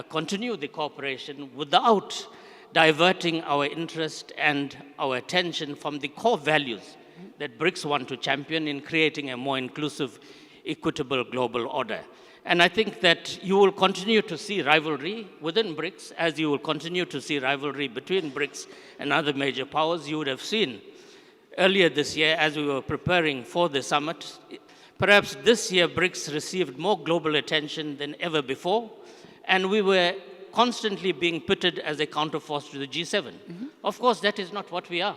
continue the cooperation without diverting our interest and our attention from the core values that BRICS want to champion in creating a more inclusive, equitable global order. And I think that you will continue to see rivalry within BRICS, as you will continue to see rivalry between BRICS and other major powers. You would have seen earlier this year, as we were preparing for the summit, perhaps this year BRICS received more global attention than ever before, and we were constantly being pitted as a counterforce to the G7. Of course, that is not what we are.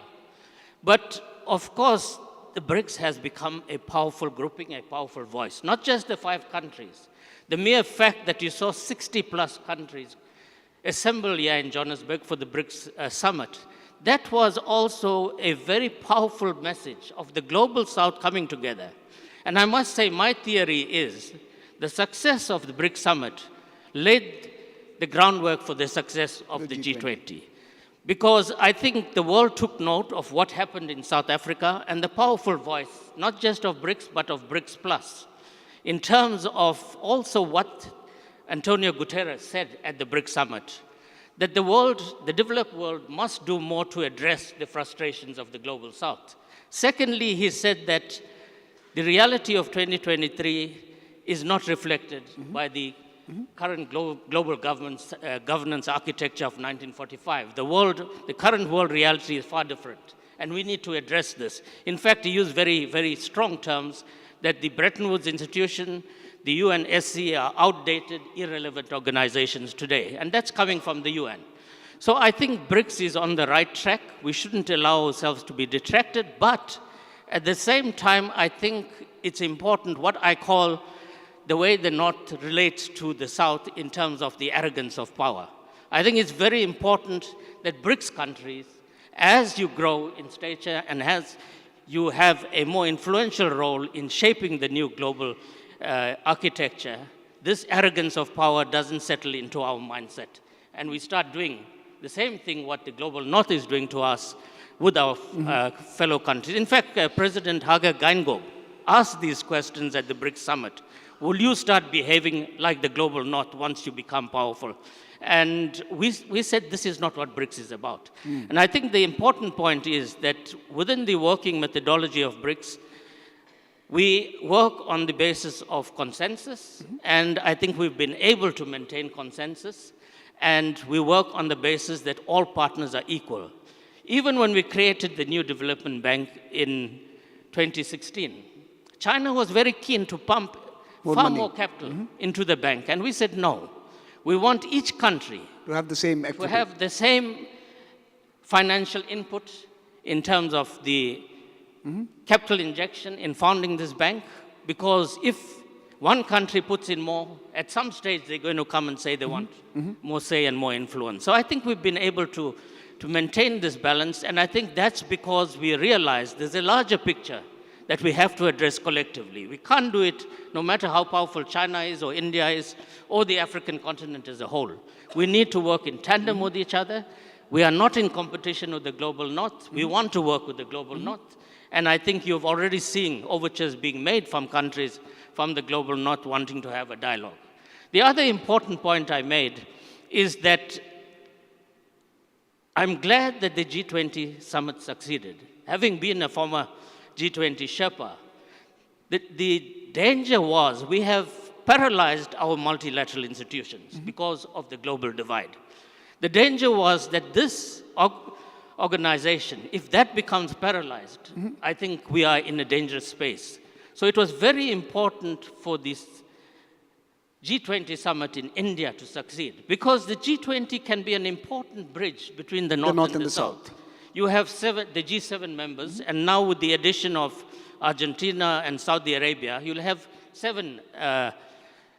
But of course, the BRICS has become a powerful grouping, a powerful voice, not just the 5 countries. The mere fact that you saw 60+ countries assemble here in Johannesburg for the BRICS summit, that was also a very powerful message of the global South coming together. And I must say, my theory is the success of the BRICS summit laid the groundwork for the success of the G20. Because I think the world took note of what happened in South Africa and the powerful voice, not just of BRICS, but of BRICS Plus, in terms of also what Antonio Guterres said at the BRICS summit, that the world, the developed world, must do more to address the frustrations of the global South. Secondly, he said that the reality of 2023 is not reflected by the current global governance architecture of 1945. The current world reality is far different, and we need to address this. In fact, he used very, very strong terms that the Bretton Woods institution, the UNSC are outdated, irrelevant organizations today, and that's coming from the UN. So I think BRICS is on the right track. We shouldn't allow ourselves to be detracted, but at the same time, I think it's important what I call the way the North relates to the South in terms of the arrogance of power. I think it's very important that BRICS countries, as you grow in stature and as you have a more influential role in shaping the new global architecture, this arrogance of power doesn't settle into our mindset. And we start doing the same thing what the global North is doing to us with our fellow countries. In fact, President Hage Geingob asked these questions at the BRICS summit. Will you start behaving like the global North once you become powerful? And we said this is not what BRICS is about. And I think the important point is that within the working methodology of BRICS, we work on the basis of consensus, and I think we've been able to maintain consensus, and we work on the basis that all partners are equal. Even when we created the new development bank in 2016, China was very keen to pump far more capital into the bank, and we said no. We want each country to have the same equity, to have the same financial input in terms of the capital injection in founding this bank, because if one country puts in more, at some stage they're going to come and say they want more say and more influence. So I think we've been able to maintain this balance, and I think that's because we realize there's a larger picture that we have to address collectively. We can't do it no matter how powerful China is or India is or the African continent as a whole. We need to work in tandem with each other. We are not in competition with the global North. We want to work with the global North. And I think you've already seen overtures being made from countries from the global North wanting to have a dialogue. The other important point I made is that I'm glad that the G20 summit succeeded. Having been a former G20 Sherpa, the danger was we have paralyzed our multilateral institutions because of the global divide. The danger was that this organization, if that becomes paralyzed, I think we are in a dangerous space. So it was very important for this G20 summit in India to succeed, because the G20 can be an important bridge between the North and the South. You have the G7 members, and now with the addition of Argentina and Saudi Arabia, you'll have 7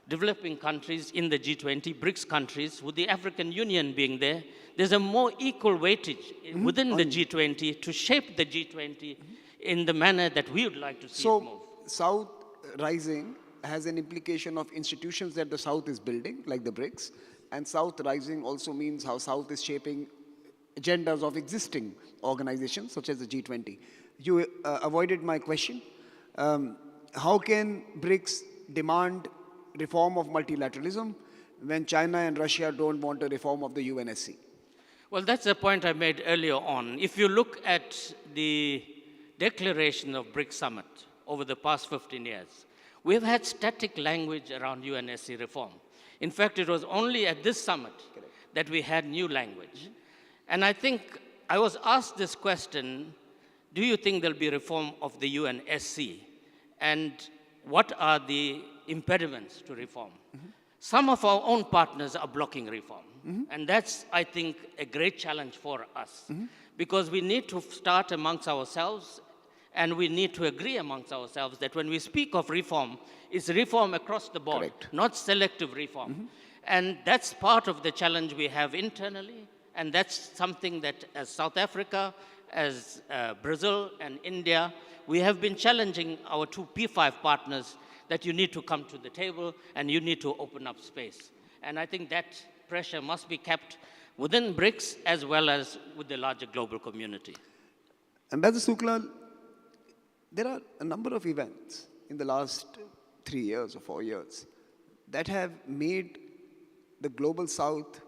developing countries in the G20, BRICS countries, with the African Union being there. There's a more equal weightage within the G20 to shape the G20 in the manner that we would like to see it move. South Rising has an implication of institutions that the South is building, like the BRICS, and South Rising also means how South is shaping agendas of existing organizations such as the G20. You avoided my question. How can BRICS demand reform of multilateralism when China and Russia don't want a reform of the UNSC? Well, that's the point I made earlier on. If you look at the declaration of BRICS Summit over the past 15 years, we've had static language around UNSC reform. In fact, it was only at this summit that we had new language. And I think I was asked this question, do you think there'll be reform of the UNSC? And what are the impediments to reform? Some of our own partners are blocking reform. And that's, I think, a great challenge for us. Because we need to start amongst ourselves, and we need to agree amongst ourselves that when we speak of reform, it's reform across the board, not selective reform. And that's part of the challenge we have internally, and that's something that as South Africa, as Brazil and India, we have been challenging our two P5 partners that you need to come to the table and you need to open up space. And I think that pressure must be kept within BRICS as well as with the larger global community. Ambassador Suklal, there are a number of events in the last 3 years or 4 years that have made the Global South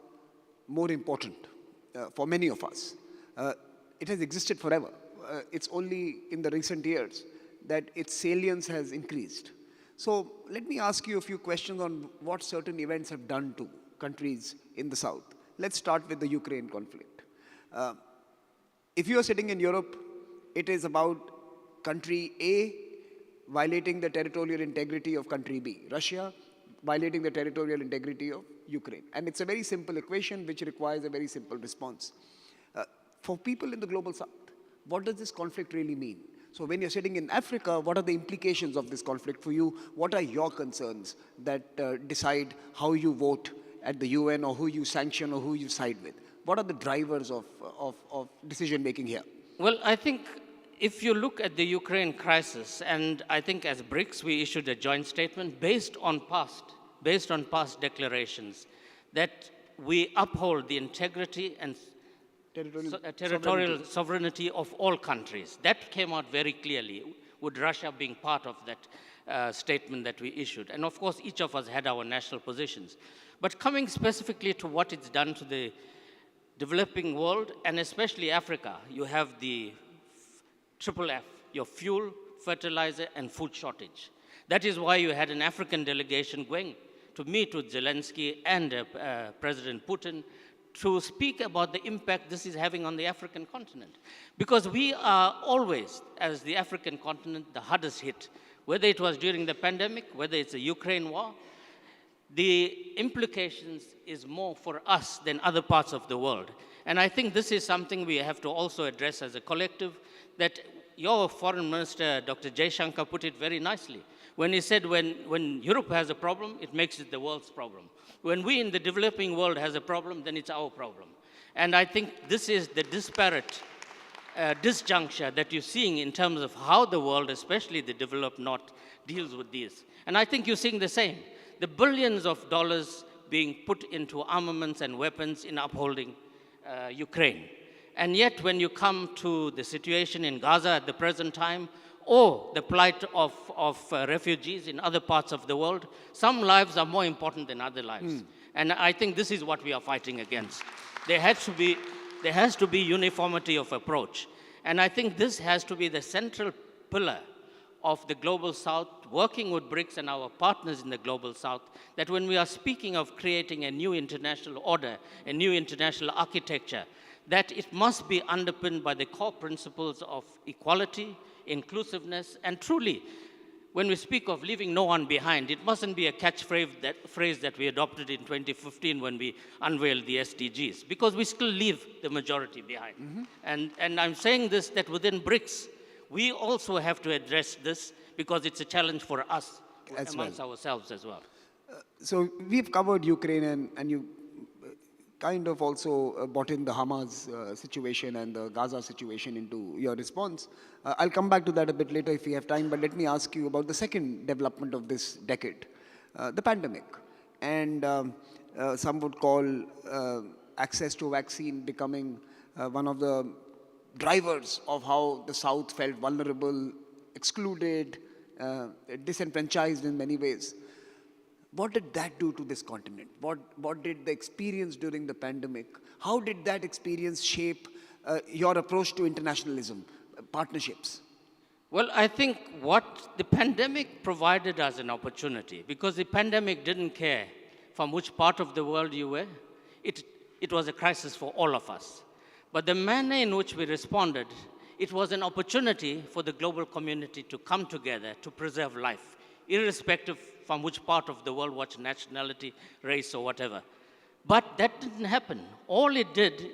more important for many of us. It has existed forever. It's only in the recent years that its salience has increased. So let me ask you a few questions on what certain events have done to countries in the South. Let's start with the Ukraine conflict. If you are sitting in Europe, it is about country A violating the territorial integrity of country B, Russia violating the territorial integrity of Ukraine. And it's a very simple equation which requires a very simple response. For people in the Global South, what does this conflict really mean? So when you're sitting in Africa, what are the implications of this conflict for you? What are your concerns that decide how you vote at the UN or who you sanction or who you side with? What are the drivers of decision-making here? Well, I think if you look at the Ukraine crisis, and I think as BRICS we issued a joint statement based on past declarations that we uphold the integrity and territorial sovereignty of all countries. That came out very clearly, with Russia being part of that statement that we issued. And of course, each of us had our national positions. But coming specifically to what it's done to the developing world, and especially Africa, you have the triple F, your fuel, fertilizer, and food shortage. That is why you had an African delegation going to meet with Zelensky and President Putin to speak about the impact this is having on the African continent. Because we are always, as the African continent, the hardest hit, whether it was during the pandemic, whether it's the Ukraine war. The implications is more for us than other parts of the world. And I think this is something we have to also address as a collective, that your foreign minister, Dr. Jaishankar, put it very nicely when he said when Europe has a problem, it makes it the world's problem. When we in the developing world has a problem, then it's our problem. And I think this is the disparate disjuncture that you're seeing in terms of how the world, especially the developed North, deals with these. And I think you're seeing the same. The billions of dollars being put into armaments and weapons in upholding Ukraine. And yet when you come to the situation in Gaza at the present time, or the plight of refugees in other parts of the world, some lives are more important than other lives. And I think this is what we are fighting against. There has to be uniformity of approach. And I think this has to be the central pillar of the Global South, working with BRICS and our partners in the Global South, that when we are speaking of creating a new international order, a new international architecture, that it must be underpinned by the core principles of equality, inclusiveness, and truly, when we speak of leaving no one behind, it mustn't be a catchphrase that we adopted in 2015 when we unveiled the SDGs, because we still leave the majority behind. And I'm saying this, that within BRICS, we also have to address this, because it's a challenge for us amongst ourselves as well. So we've covered Ukraine, and you kind of also brought in the Hamas situation and the Gaza situation into your response. I'll come back to that a bit later if we have time, but let me ask you about the second development of this decade, the pandemic. And some would call access to vaccine becoming one of the drivers of how the South felt vulnerable, excluded, disenfranchised in many ways. What did that do to this continent? What did the experience during the pandemic, how did that experience shape your approach to internationalism, partnerships? Well, I think what the pandemic provided us an opportunity, because the pandemic didn't care from which part of the world you were. It was a crisis for all of us. But the manner in which we responded, it was an opportunity for the global community to come together to preserve life, irrespective from which part of the world, what nationality, race, or whatever. But that didn't happen. All it did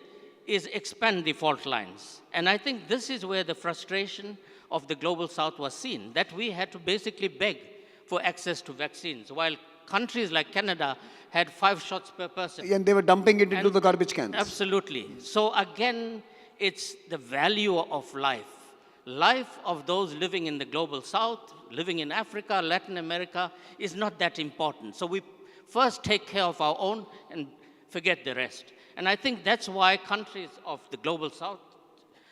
is expand the fault lines. And I think this is where the frustration of the Global South was seen, that we had to basically beg for access to vaccines, while countries like Canada had 5 shots per person. And they were dumping it into the garbage cans. Absolutely. So again, it's the value of life. Life of those living in the Global South, living in Africa, Latin America, is not that important. So we first take care of our own and forget the rest. And I think that's why countries of the Global South,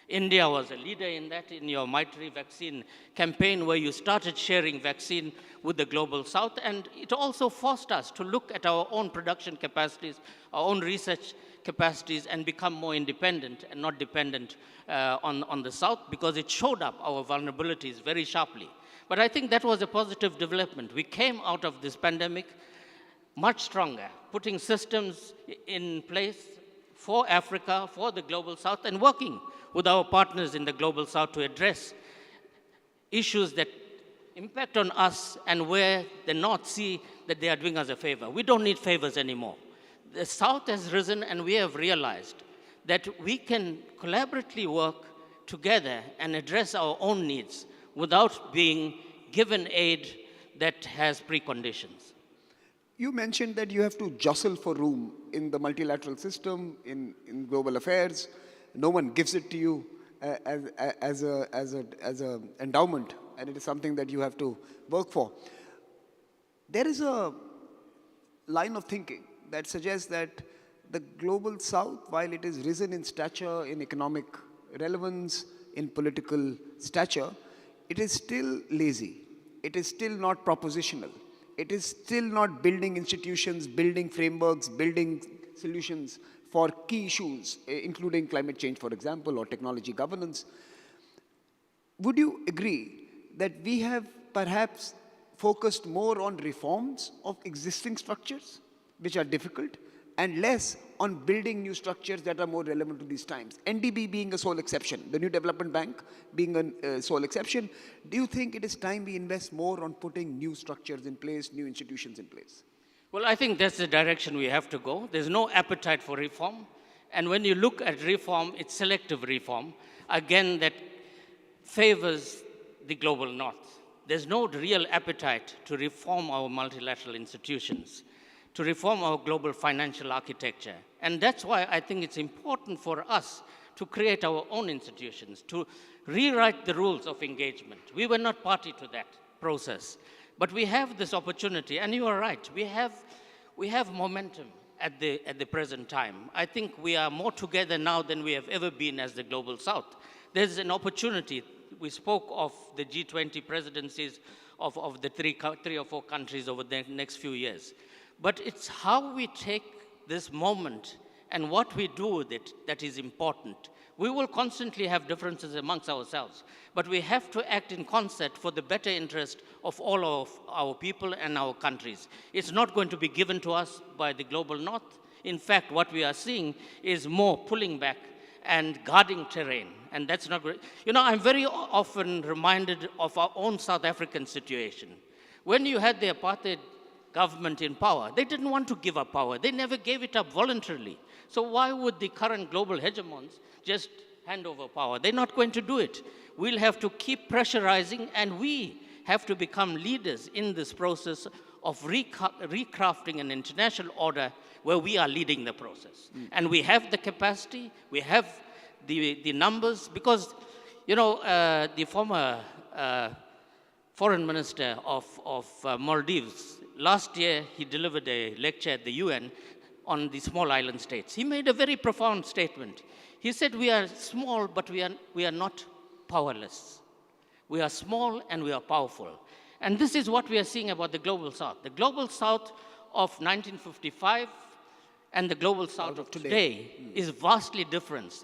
India was a leader in that, in your Maitri vaccine campaign, where you started sharing vaccine with the Global South. And it also forced us to look at our own production capacities, our own research capacities, and become more independent and not dependent on the South, because it showed up our vulnerabilities very sharply. But I think that was a positive development. We came out of this pandemic much stronger, putting systems in place for Africa, for the Global South, and working with our partners in the Global South to address issues that impact on us and where the North see that they are doing us a favor. We don't need favors anymore. The South has risen, and we have realized that we can collaboratively work together and address our own needs without being given aid that has preconditions. You mentioned that you have to jostle for room in the multilateral system, in global affairs. No one gives it to you as an endowment, and it is something that you have to work for. There is a line of thinking that suggests that the Global South, while it is risen in stature, in economic relevance, in political stature, it is still lazy. It is still not propositional. It is still not building institutions, building frameworks, building solutions for key issues, including climate change, for example, or technology governance. Would you agree that we have perhaps focused more on reforms of existing structures, which are difficult, and less on building new structures that are more relevant to these times? NDB being a sole exception, the New Development Bank being a sole exception. Do you think it is time we invest more on putting new structures in place, new institutions in place? Well, I think that's the direction we have to go. There's no appetite for reform. And when you look at reform, it's selective reform, again, that favors the Global North. There's no real appetite to reform our multilateral institutions, to reform our global financial architecture. And that's why I think it's important for us to create our own institutions, to rewrite the rules of engagement. We were not party to that process. But we have this opportunity, and you are right, we have momentum at the present time. I think we are more together now than we have ever been as the Global South. There's an opportunity. We spoke of the G20 presidencies of the three or four countries over the next few years. But it's how we take this moment and what we do with it that is important. We will constantly have differences amongst ourselves, but we have to act in concert for the better interest of all of our people and our countries. It's not going to be given to us by the Global North. In fact, what we are seeing is more pulling back and guarding terrain, and that's not great. You know, I'm very often reminded of our own South African situation. When you had the apartheid government in power, they didn't want to give up power. They never gave it up voluntarily. So why would the current global hegemons just hand over power? They're not going to do it. We'll have to keep pressurizing, and we have to become leaders in this process of recrafting an international order where we are leading the process. And we have the capacity, we have the numbers, because, you know, the former foreign minister of Maldives, last year he delivered a lecture at the UN on the small island states. He made a very profound statement. He said, we are small, but we are not powerless. We are small and we are powerful. And this is what we are seeing about the Global South. The Global South of 1955 and the Global South of today is vastly different.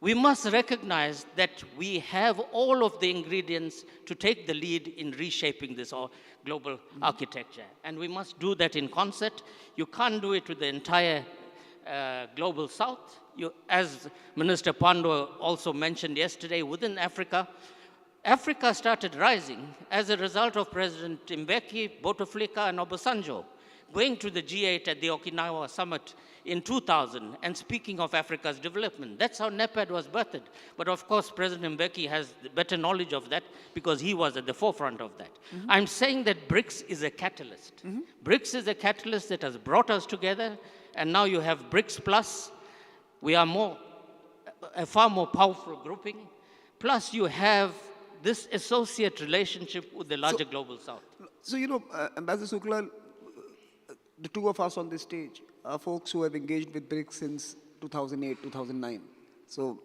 We must recognize that we have all of the ingredients to take the lead in reshaping this global architecture. And we must do that in concert. You can't do it with the entire Global South. As Minister Pandor also mentioned yesterday, within Africa, Africa started rising as a result of President Mbeki, Bouteflika, and Obasanjo going to the G8 at the Okinawa summit in 2000 and speaking of Africa's development. That's how NEPAD was birthed. But of course, President Mbeki has better knowledge of that because he was at the forefront of that. I'm saying that BRICS is a catalyst. BRICS is a catalyst that has brought us together, and now you have BRICS Plus. We are a far more powerful grouping. Plus, you have this associate relationship with the larger Global South. So, Ambassador Shukla, the two of us on this stage are folks who have engaged with BRICS since 2008, 2009. So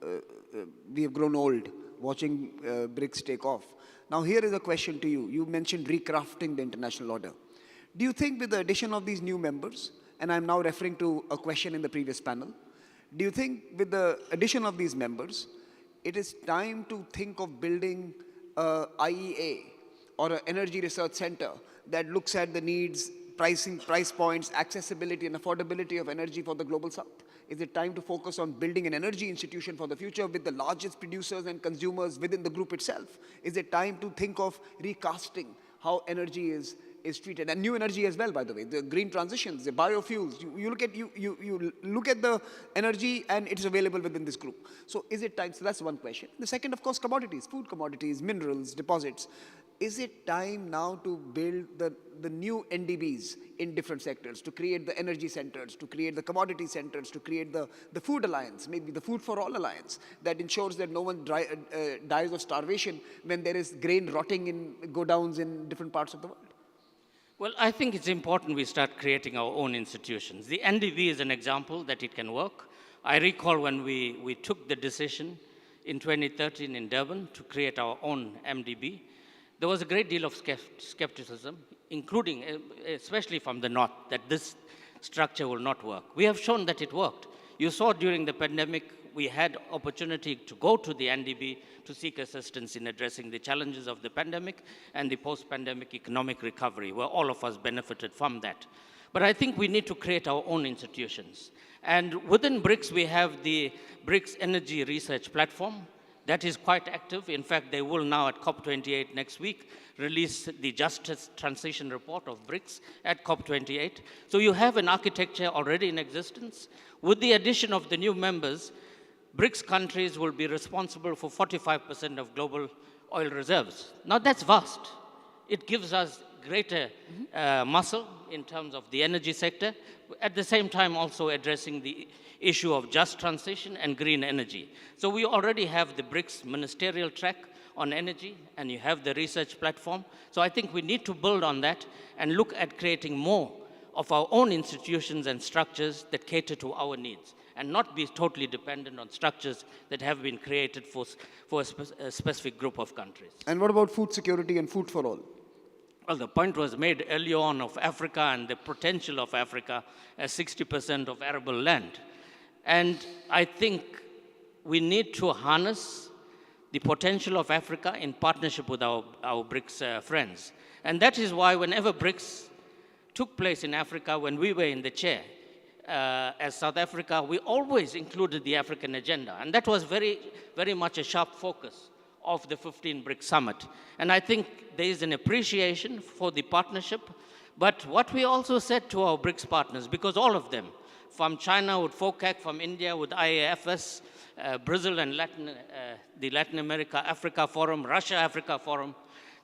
we have grown old watching BRICS take off. Now here is a question to you. You mentioned recrafting the international order. Do you think with the addition of these new members, and I'm now referring to a question in the previous panel, do you think with the addition of these members, it is time to think of building a IEA or an energy research center that looks at the needs, pricing, price points, accessibility and affordability of energy for the Global South? Is it time to focus on building an energy institution for the future with the largest producers and consumers within the group itself? Is it time to think of recasting how energy is treated, and new energy as well, by the way, the green transitions, the biofuels? You look at the energy and it's available within this group. So is it time? So that's one question. The second, of course, commodities, food commodities, minerals, deposits. Is it time now to build the new NDBs in different sectors, to create the energy centers, to create the commodity centers, to create the food alliance, maybe the Food for All alliance, that ensures that no one dies of starvation when there is grain rotting in godowns in different parts of the world? Well, I think it's important we start creating our own institutions. The NDB is an example that it can work. I recall when we took the decision in 2013 in Durban to create our own MDB, there was a great deal of skepticism, including, especially from the North, that this structure will not work. We have shown that it worked. You saw during the pandemic, we had opportunity to go to the NDB to seek assistance in addressing the challenges of the pandemic and the post-pandemic economic recovery, where all of us benefited from that. But I think we need to create our own institutions. And within BRICS, we have the BRICS Energy Research Platform. That is quite active. In fact, they will now at COP28 next week release the Justice Transition Report of BRICS at COP28. So you have an architecture already in existence. With the addition of the new members, BRICS countries will be responsible for 45% of global oil reserves. Now that's vast. It gives us greater muscle in terms of the energy sector, at the same time also addressing the issue of just transition and green energy. So we already have the BRICS ministerial track on energy, and you have the research platform. So I think we need to build on that and look at creating more of our own institutions and structures that cater to our needs, and not be totally dependent on structures that have been created for a specific group of countries. And what about food security and food for all? Well, the point was made earlier on of Africa and the potential of Africa as 60% of arable land. And I think we need to harness the potential of Africa in partnership with our BRICS friends. And that is why whenever BRICS took place in Africa, when we were in the chair, as South Africa, we always included the African agenda. And that was very, very much a sharp focus of the 15 BRICS Summit. And I think there is an appreciation for the partnership. But what we also said to our BRICS partners, because all of them, from China with FOCAC, from India with IAFS, Brazil and the Latin America Africa Forum, Russia Africa Forum,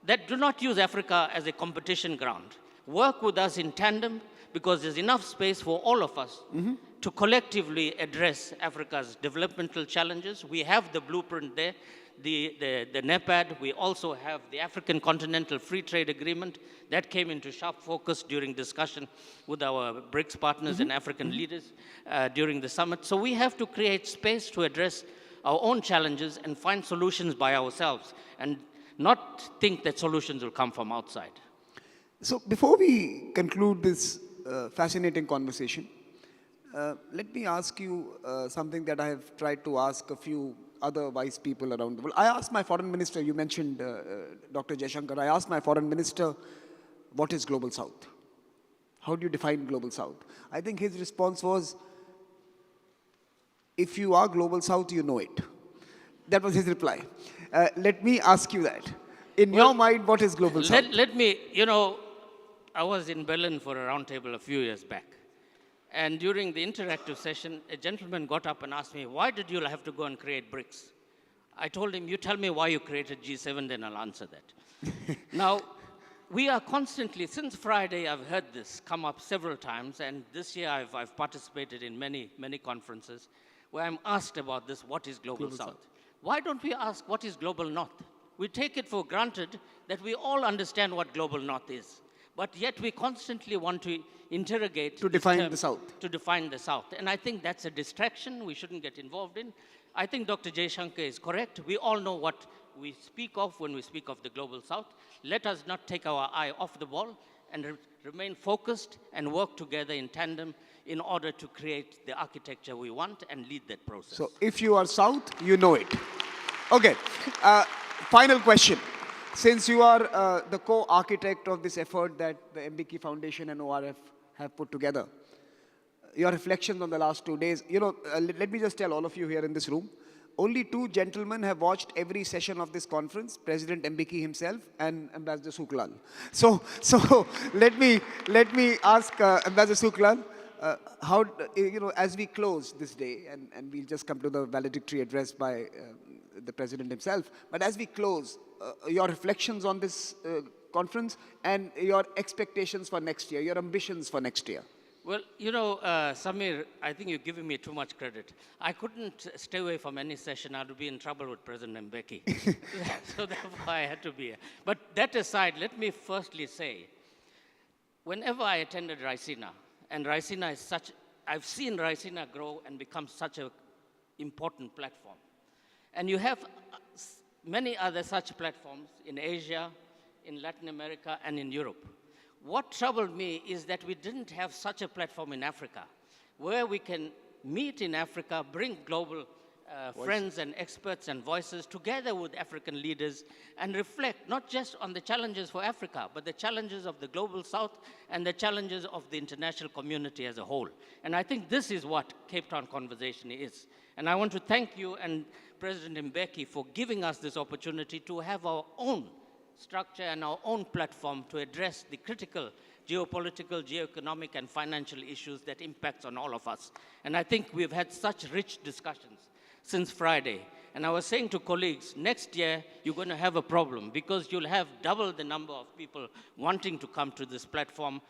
that do not use Africa as a competition ground. Work with us in tandem, because there's enough space for all of us to collectively address Africa's developmental challenges. We have the blueprint there, the NEPAD. We also have the African Continental Free Trade Agreement that came into sharp focus during discussion with our BRICS partners and African leaders during the summit. So we have to create space to address our own challenges and find solutions by ourselves, and not think that solutions will come from outside. So before we conclude this fascinating conversation, let me ask you something that I have tried to ask a few other wise people around the world. I asked my foreign minister, you mentioned Dr. Jaishankar, I asked my foreign minister, what is Global South? How do you define Global South? I think his response was, if you are Global South, you know it. That was his reply. Let me ask you that. In your mind, what is Global South? Let me, you know, I was in Berlin for a roundtable a few years back. And during the interactive session, a gentleman got up and asked me, why did you have to go and create BRICS? I told him, you tell me why you created G7, then I'll answer that. Now, we are constantly, since Friday, I've heard this come up several times, and this year I've participated in many, many conferences where I'm asked about this, what is Global South? Why don't we ask what is Global North? We take it for granted that we all understand what Global North is, but yet we constantly want to interrogate to define the South. To define the South. And I think that's a distraction we shouldn't get involved in. I think Dr. Jaishankar is correct. We all know what we speak of when we speak of the Global South. Let us not take our eye off the ball and remain focused and work together in tandem in order to create the architecture we want and lead that process. So if you are South, you know it. Okay, final question. Since you are the co-architect of this effort that the Mbeki Foundation and ORF have put together, your reflections on the last 2 days, you know, let me just tell all of you here in this room, only 2 gentlemen have watched every session of this conference, President Mbeki himself and Ambassador Suklal. So let me ask Ambassador Suklal, how, you know, as we close this day, and we'll just come to the valedictory address by the President himself, but as we close, your reflections on this conference and your expectations for next year, your ambitions for next year. Well, you know, Samir, I think you're giving me too much credit. I couldn't stay away from any session. I would be in trouble with President Mbeki. So therefore I had to be here. But that aside, let me firstly say, whenever I attended Raisina, and Raisina is such, I've seen Raisina grow and become such an important platform. And you have many other such platforms in Asia, in Latin America, and in Europe. What troubled me is that we didn't have such a platform in Africa, where we can meet in Africa, bring global friends and experts and voices together with African leaders and reflect not just on the challenges for Africa, but the challenges of the Global South and the challenges of the international community as a whole. And I think this is what Cape Town Conversation is. And I want to thank you and President Mbeki for giving us this opportunity to have our own structure and our own platform to address the critical geopolitical, geoeconomic, and financial issues that impacts on all of us. And I think we've had such rich discussions since Friday. And I was saying to colleagues, next year you're going to have a problem because you'll have double the number of people wanting to come to this platform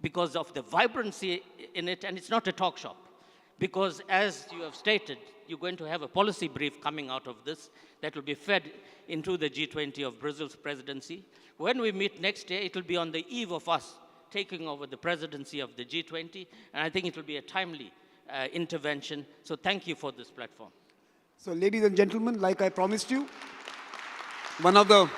because of the vibrancy in it, and it's not a talk shop. Because as you have stated, you're going to have a policy brief coming out of this that will be fed into the G20 of Brazil's presidency. When we meet next year, it will be on the eve of us taking over the presidency of the G20, and I think it will be a timely intervention. So thank you for this platform. So ladies and gentlemen, like I promised you, one of the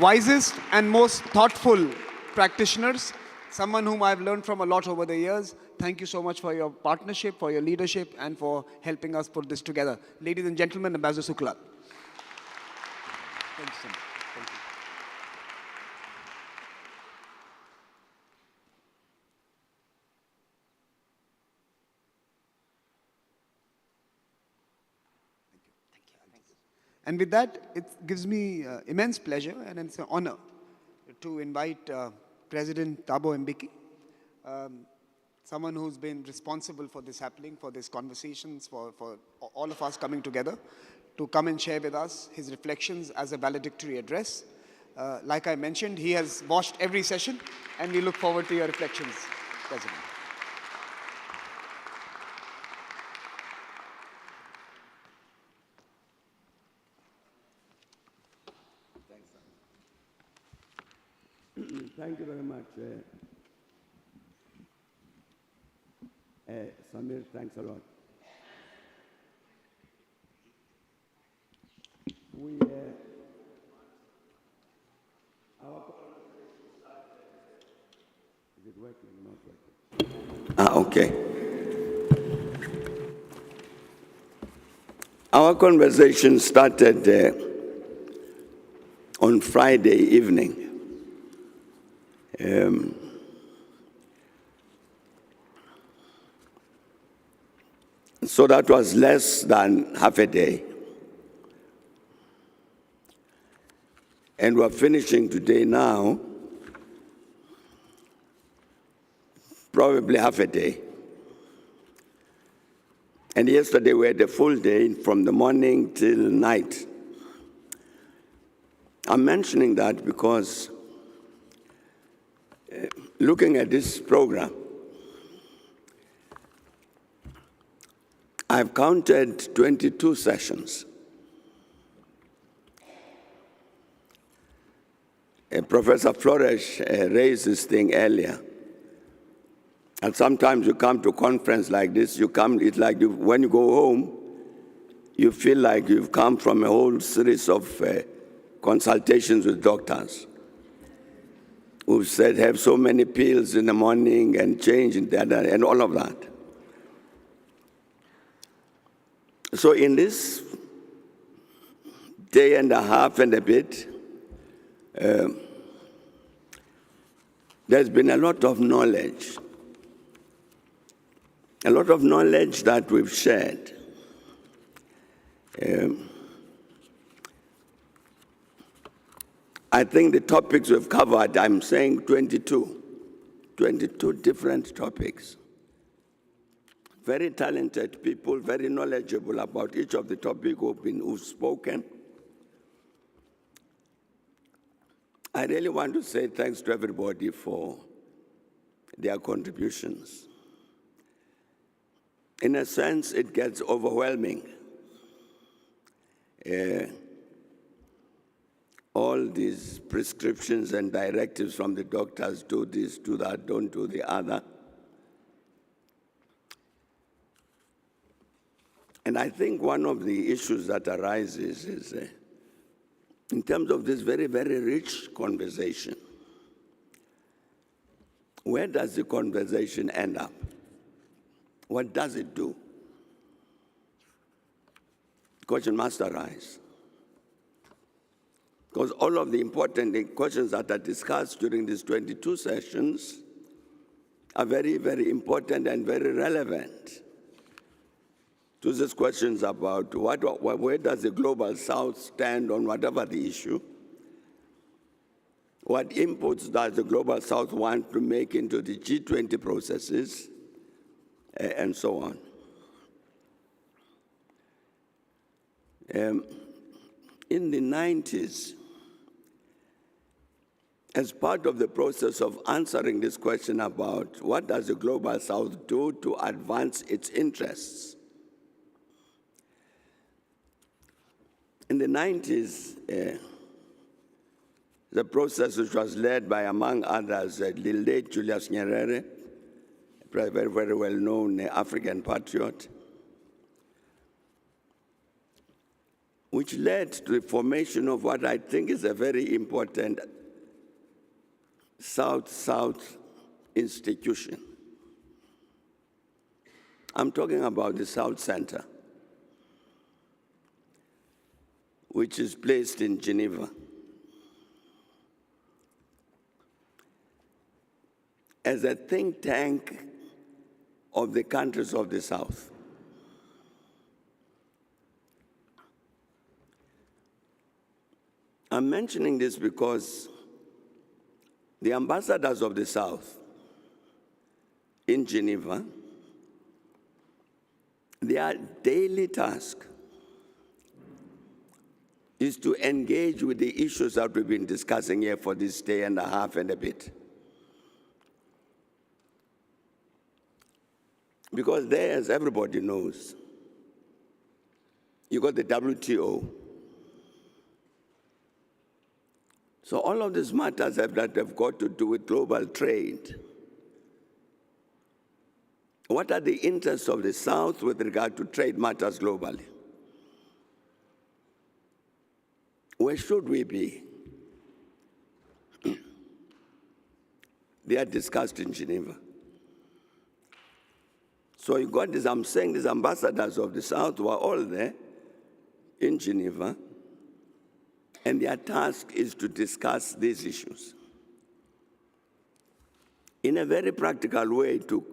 wisest and most thoughtful practitioners, someone whom I've learned from a lot over the years. Thank you so much for your partnership, for your leadership, and for helping us put this together. Ladies and gentlemen, Ambassador Suklal. Thank you so much. Thank you. And with that, it gives me immense pleasure and it's an honor to invite President Thabo Mbeki, someone who's been responsible for this happening, for these conversations, for all of us coming together, to come and share with us his reflections as a valedictory address. Like I mentioned, he has watched every session, and we look forward to your reflections, President. Thank you very much. Samir, thanks a lot. Is it working? Not working. Okay. Our conversation started on Friday evening. So that was less than half a day. And we're finishing today now, probably half a day. And yesterday we had a full day from the morning till night. I'm mentioning that because looking at this program, I've counted 22 sessions. Professor Flores raised this thing earlier. And sometimes you come to a conference like this, it's like when you go home, you feel like you've come from a whole series of consultations with doctors who said have so many pills in the morning and change in the other, and all of that. So in this day and a half and a bit, there's been a lot of knowledge that we've shared. I think the topics we've covered, I'm saying 22 different topics. Very talented people, very knowledgeable about each of the topics who've spoken. I really want to say thanks to everybody for their contributions. In a sense, it gets overwhelming. All these prescriptions and directives from the doctors, do this, do that, don't do the other. And I think one of the issues that arises is in terms of this very, very rich conversation, where does the conversation end up? What does it do? The question must arise. Because all of the important questions that are discussed during these 22 sessions are very, very important and very relevant to these questions about where does the Global South stand on whatever the issue, what inputs does the Global South want to make into the G20 processes, and so on. In the 90s, as part of the process of answering this question about what does the Global South do to advance its interests, in the 90s, the process which was led by, among others, the late Julius Nyerere, a very, very well-known African patriot, which led to the formation of what I think is a very important South-South institution. I'm talking about the South Center, which is placed in Geneva. As a think tank of the countries of the South. I'm mentioning this because the ambassadors of the South in Geneva, their daily task is to engage with the issues that we've been discussing here for this day and a half and a bit. Because there, as everybody knows, you got the WTO. So all of these matters have got to do with global trade. What are the interests of the South with regard to trade matters globally? Where should we be? They are discussed in Geneva. So you got this, I'm saying these ambassadors of the South were all there in Geneva, and their task is to discuss these issues in a very practical way to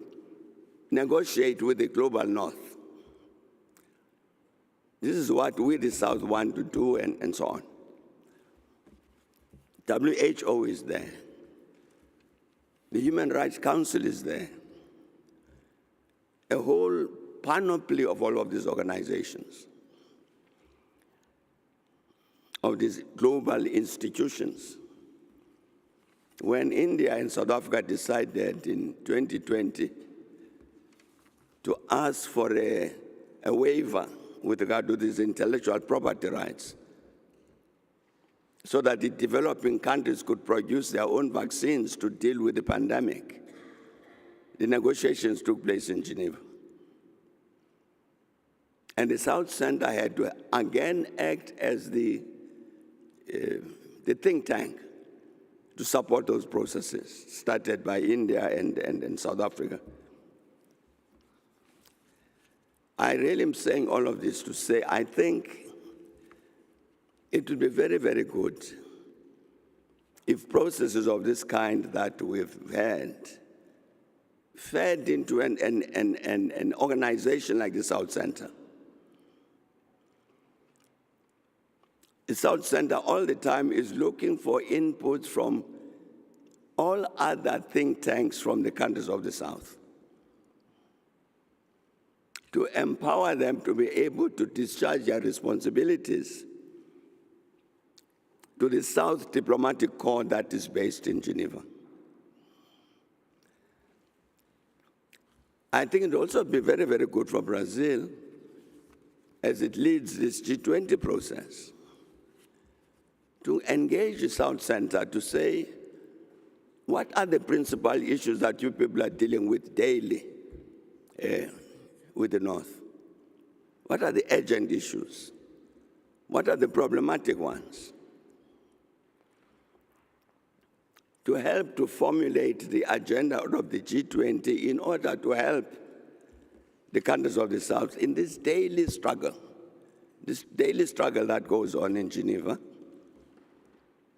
negotiate with the global North. This is what we, the South, want to do, and so on. WHO is there. The Human Rights Council is there. A whole panoply of all of these organizations, of these global institutions. When India and South Africa decided in 2020 to ask for a waiver with regard to these intellectual property rights, so that the developing countries could produce their own vaccines to deal with the pandemic, the negotiations took place in Geneva. And the South Center had to again act as the think tank to support those processes, started by India and South Africa. I really am saying all of this to say I think it would be very, very good if processes of this kind that we've had fed into an organization like the South Center. The South Center all the time is looking for inputs from all other think tanks from the countries of the South to empower them to be able to discharge their responsibilities to the South Diplomatic Corps that is based in Geneva. I think it would also be very, very good for Brazil as it leads this G20 process to engage the South Center to say, what are the principal issues that you people are dealing with daily with the North? What are the urgent issues? What are the problematic ones? To help to formulate the agenda of the G20 in order to help the countries of the South in this daily struggle that goes on in Geneva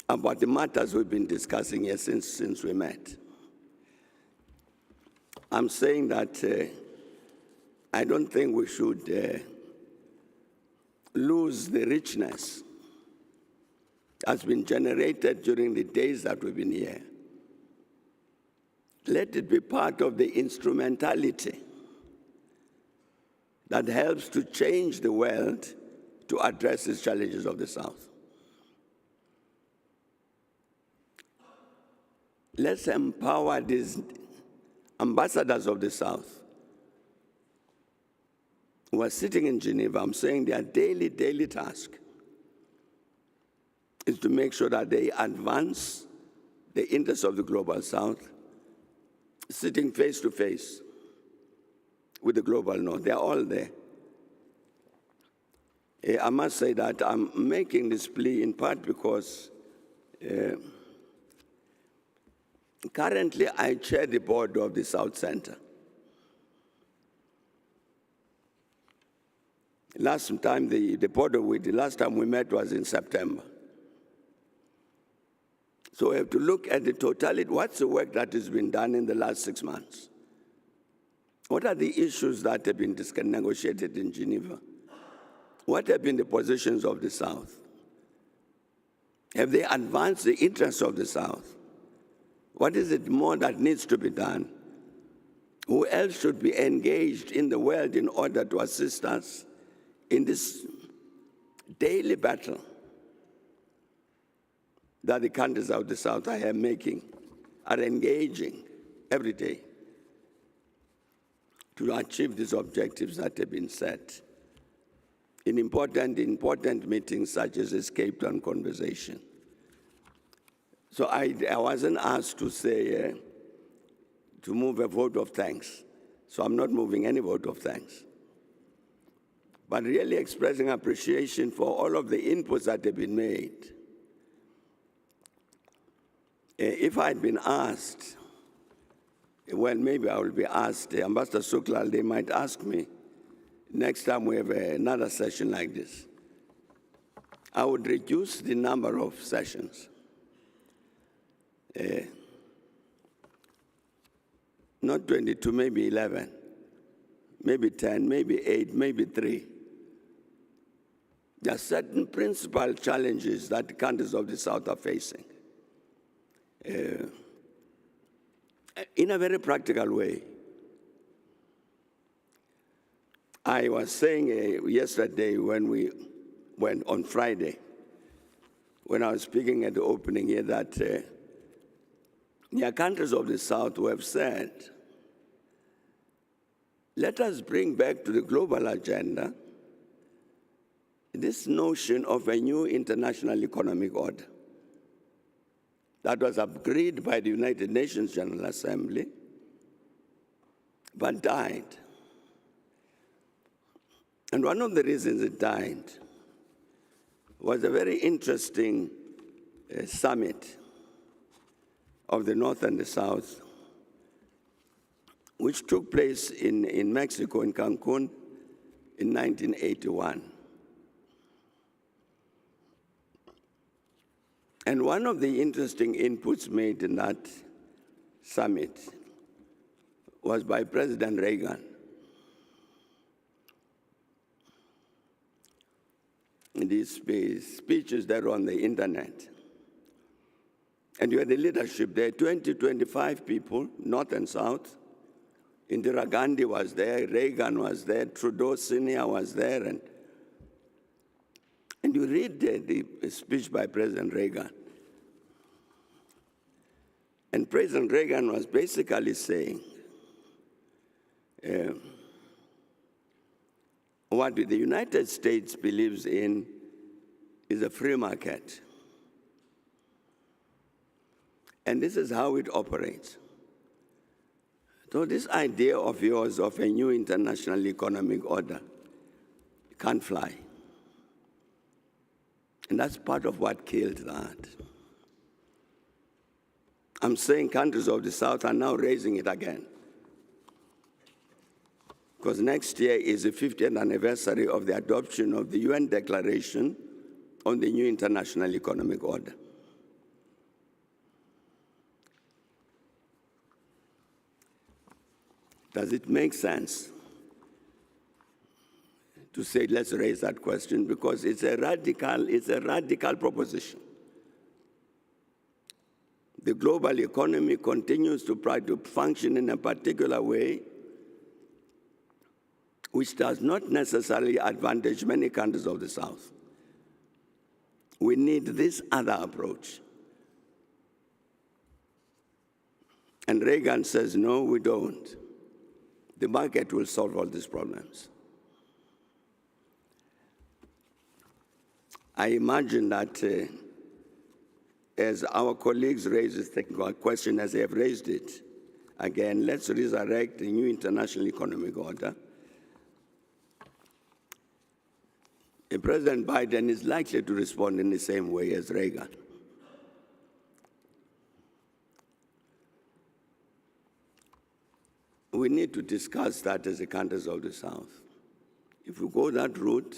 about the matters we've been discussing here since we met. I'm saying that I don't think we should lose the richness that's been generated during the days that we've been here. Let it be part of the instrumentality that helps to change the world to address these challenges of the South. Let's empower these ambassadors of the South who are sitting in Geneva. I'm saying their daily task is to make sure that they advance the interests of the Global South, sitting face to face with the Global North. They're all there. I must say that I'm making this plea in part because currently I chair the board of the South Center. Last time the last time we met was in September. So we have to look at the totality. What's the work that has been done in the last 6 months? What are the issues that have been negotiated in Geneva? What have been the positions of the South? Have they advanced the interests of the South? What is it more that needs to be done? Who else should be engaged in the world in order to assist us in this daily battle that the countries of the South are engaging every day to achieve these objectives that have been set in important meetings such as this Cape Town conversation. So I wasn't asked to say, to move a vote of thanks. So I'm not moving any vote of thanks. But really expressing appreciation for all of the inputs that have been made. If I'd been asked, well, maybe I will be asked, Ambassador Suklal, they might ask me, next time we have another session like this, I would reduce the number of sessions. Not 22, maybe 11, maybe 10, maybe 8, maybe 3. There are certain principal challenges that the countries of the South are facing. In a very practical way. I was saying yesterday on Friday, when I was speaking at the opening here, that there are countries of the South who have said, let us bring back to the global agenda this notion of a new international economic order that was agreed by the United Nations General Assembly, but died. And one of the reasons it died was a very interesting summit of the North and the South, which took place in Mexico, in Cancun, in 1981. And one of the interesting inputs made in that summit was by President Reagan. In these speeches that are on the internet. And you had the leadership there, 20, 25 people, North and South. Indira Gandhi was there, Reagan was there, Trudeau Sr. was there. And you read the speech by President Reagan. And President Reagan was basically saying, what the United States believes in is a free market. And this is how it operates. So this idea of yours of a new international economic order can't fly. And that's part of what killed that. I'm saying countries of the South are now raising it again. Because next year is the 50th anniversary of the adoption of the UN Declaration on the new international economic order. Does it make sense to say, let's raise that question? Because it's a radical proposition. The global economy continues to try to function in a particular way, which does not necessarily advantage many countries of the South. We need this other approach. And Reagan says, no, we don't. The market will solve all these problems. I imagine that as our colleagues raise this technical question, as they have raised it, again, let's resurrect the new international economic order. President Biden is likely to respond in the same way as Reagan. We need to discuss that as the countries of the South. If we go that route,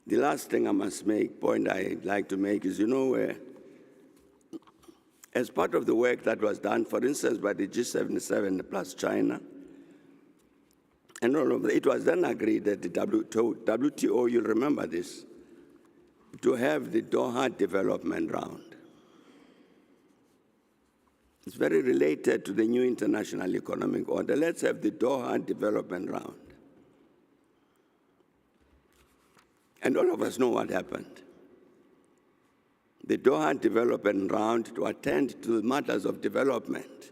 the last thing point I'd like to make is, as part of the work that was done, for instance, by the G77 plus China, and all of that, it was then agreed that the WTO, you'll remember this, to have the Doha Development Round. It's very related to the new international economic order. Let's have the Doha Development Round. And all of us know what happened. The Doha Development Round to attend to the matters of development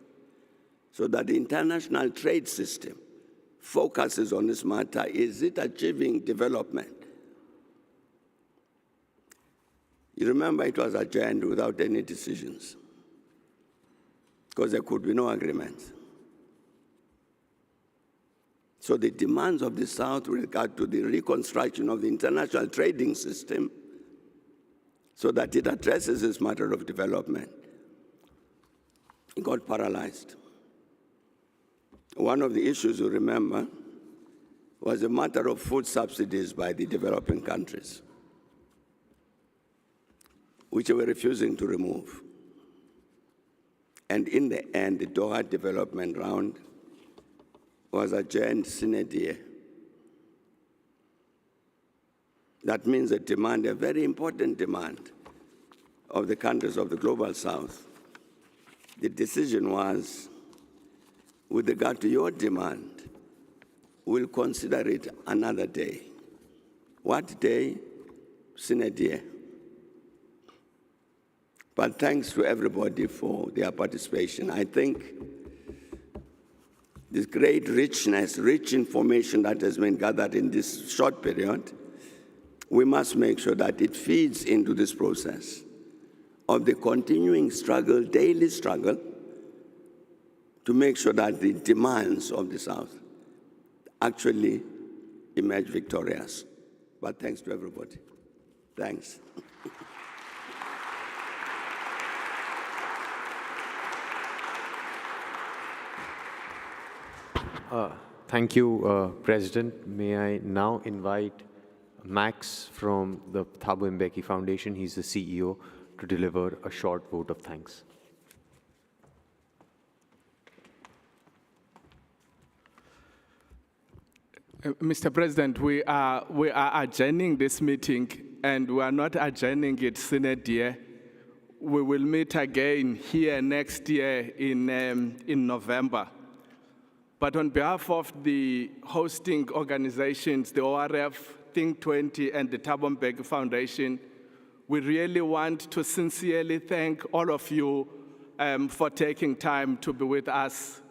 so that the international trade system focuses on this matter. Is it achieving development? You remember it was adjourned without any decisions because there could be no agreement. So the demands of the South with regard to the reconstruction of the international trading system so that it addresses this matter of development, it got paralyzed. One of the issues you remember was the matter of food subsidies by the developing countries, which they were refusing to remove. And in the end, the Doha development round was adjourned sine die. That means a demand, a very important demand of the countries of the Global South. The decision was, with regard to your demand, we'll consider it another day. What day? Sine die. But thanks to everybody for their participation. I think this great richness, rich information that has been gathered in this short period, we must make sure that it feeds into this process of the continuing struggle, daily struggle, to make sure that the demands of the South actually emerge victorious. But thanks to everybody. Thanks. Thank you, President. May I now invite Max from the Thabo Mbeki Foundation, he's the CEO, to deliver a short vote of thanks. Mr. President, we are adjourning this meeting, and we are not adjourning it sine die. We will meet again here next year in November. But on behalf of the hosting organizations, the ORF, Think 20, and the Thabo Mbeki Foundation, we really want to sincerely thank all of you for taking time to be with us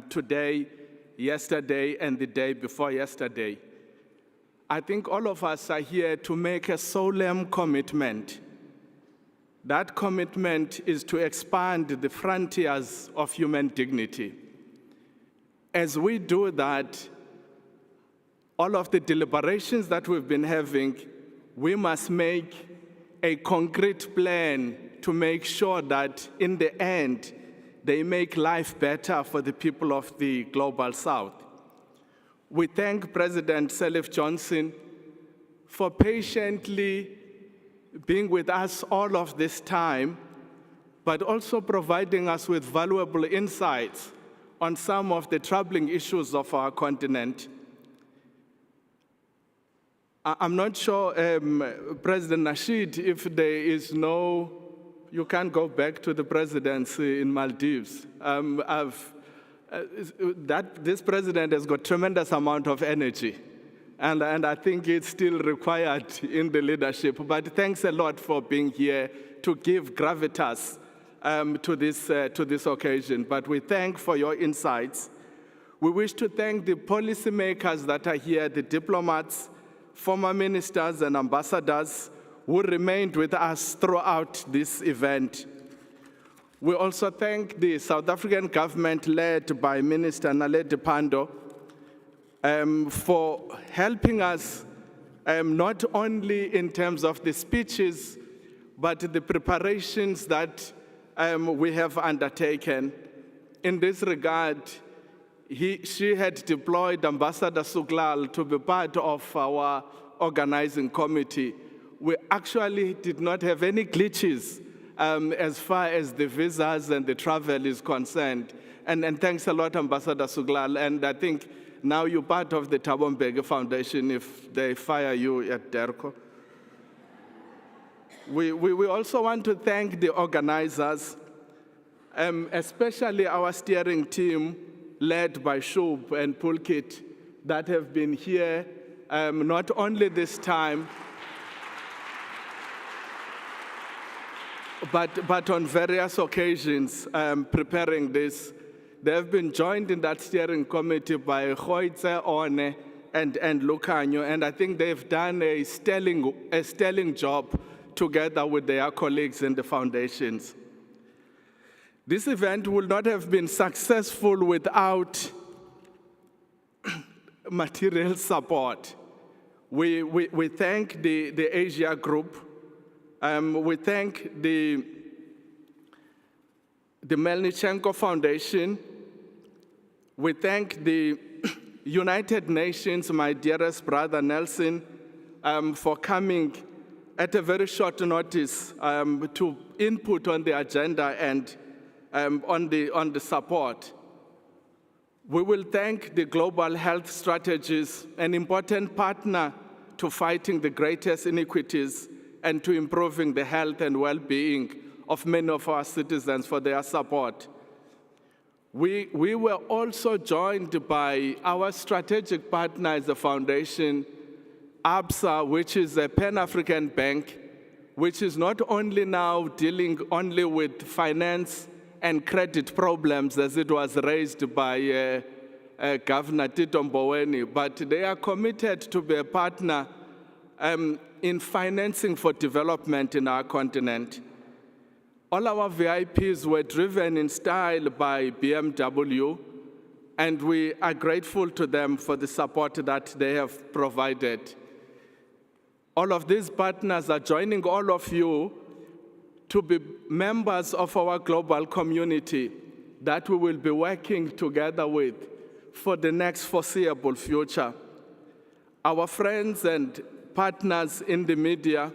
today, yesterday, and the day before yesterday. I think all of us are here to make a solemn commitment. That commitment is to expand the frontiers of human dignity. As we do that, all of the deliberations that we've been having, we must make a concrete plan to make sure that in the end, they make life better for the people of the Global South. We thank President Sirleaf Johnson for patiently being with us all of this time, but also providing us with valuable insights on some of the troubling issues of our continent. I'm not sure, President Nasheed, if there is no, you can't go back to the presidency in Maldives. This president has got tremendous amount of energy, and I think it's still required in the leadership. But thanks a lot for being here to give gravitas to this occasion. But we thank for your insights. We wish to thank the policymakers that are here, the diplomats, former ministers and ambassadors who remained with us throughout this event. We also thank the South African government led by Minister Naledi Pandor for helping us not only in terms of the speeches, but the preparations that we have undertaken. In this regard, she had deployed Ambassador Suglal to be part of our organizing committee. We actually did not have any glitches as far as the visas and the travel is concerned. And thanks a lot, Ambassador Suglal. And I think now you're part of the Thabo Mbeki Foundation if they fire you at DERCO. We also want to thank the organizers, especially our steering team, led by Shub and Pulkit, that have been here not only this time, but on various occasions preparing this. They have been joined in that steering committee by Khoitse, One, and Lucanyo, and I think they've done a sterling job together with their colleagues in the foundations. This event would not have been successful without material support. We thank the Asia Group. We thank the Melnichenko Foundation. We thank the United Nations, my dearest brother Nelson, for coming at a very short notice to input on the agenda and on the support. We will thank the Global Health Strategies, an important partner to fighting the greatest inequities and to improving the health and well-being of many of our citizens, for their support. We were also joined by our strategic partner as a foundation, ABSA, which is a Pan-African bank, which is not only now dealing only with finance and credit problems, as it was raised by Governor Tito Mboweni, but they are committed to be a partner in financing for development in our continent. All our VIPs were driven in style by BMW, and we are grateful to them for the support that they have provided. All of these partners are joining all of you to be members of our global community that we will be working together with for the next foreseeable future. Our friends and partners in the media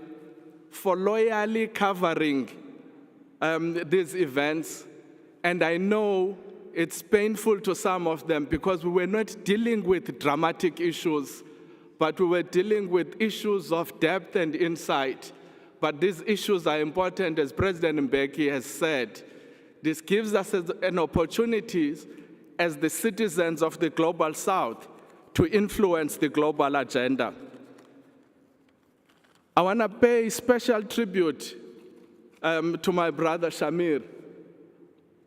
for loyally covering these events, and I know it's painful to some of them because we were not dealing with dramatic issues, but we were dealing with issues of depth and insight. But these issues are important, as President Mbeki has said. This gives us an opportunity as the citizens of the Global South to influence the global agenda. I want to pay special tribute to my brother Shamir.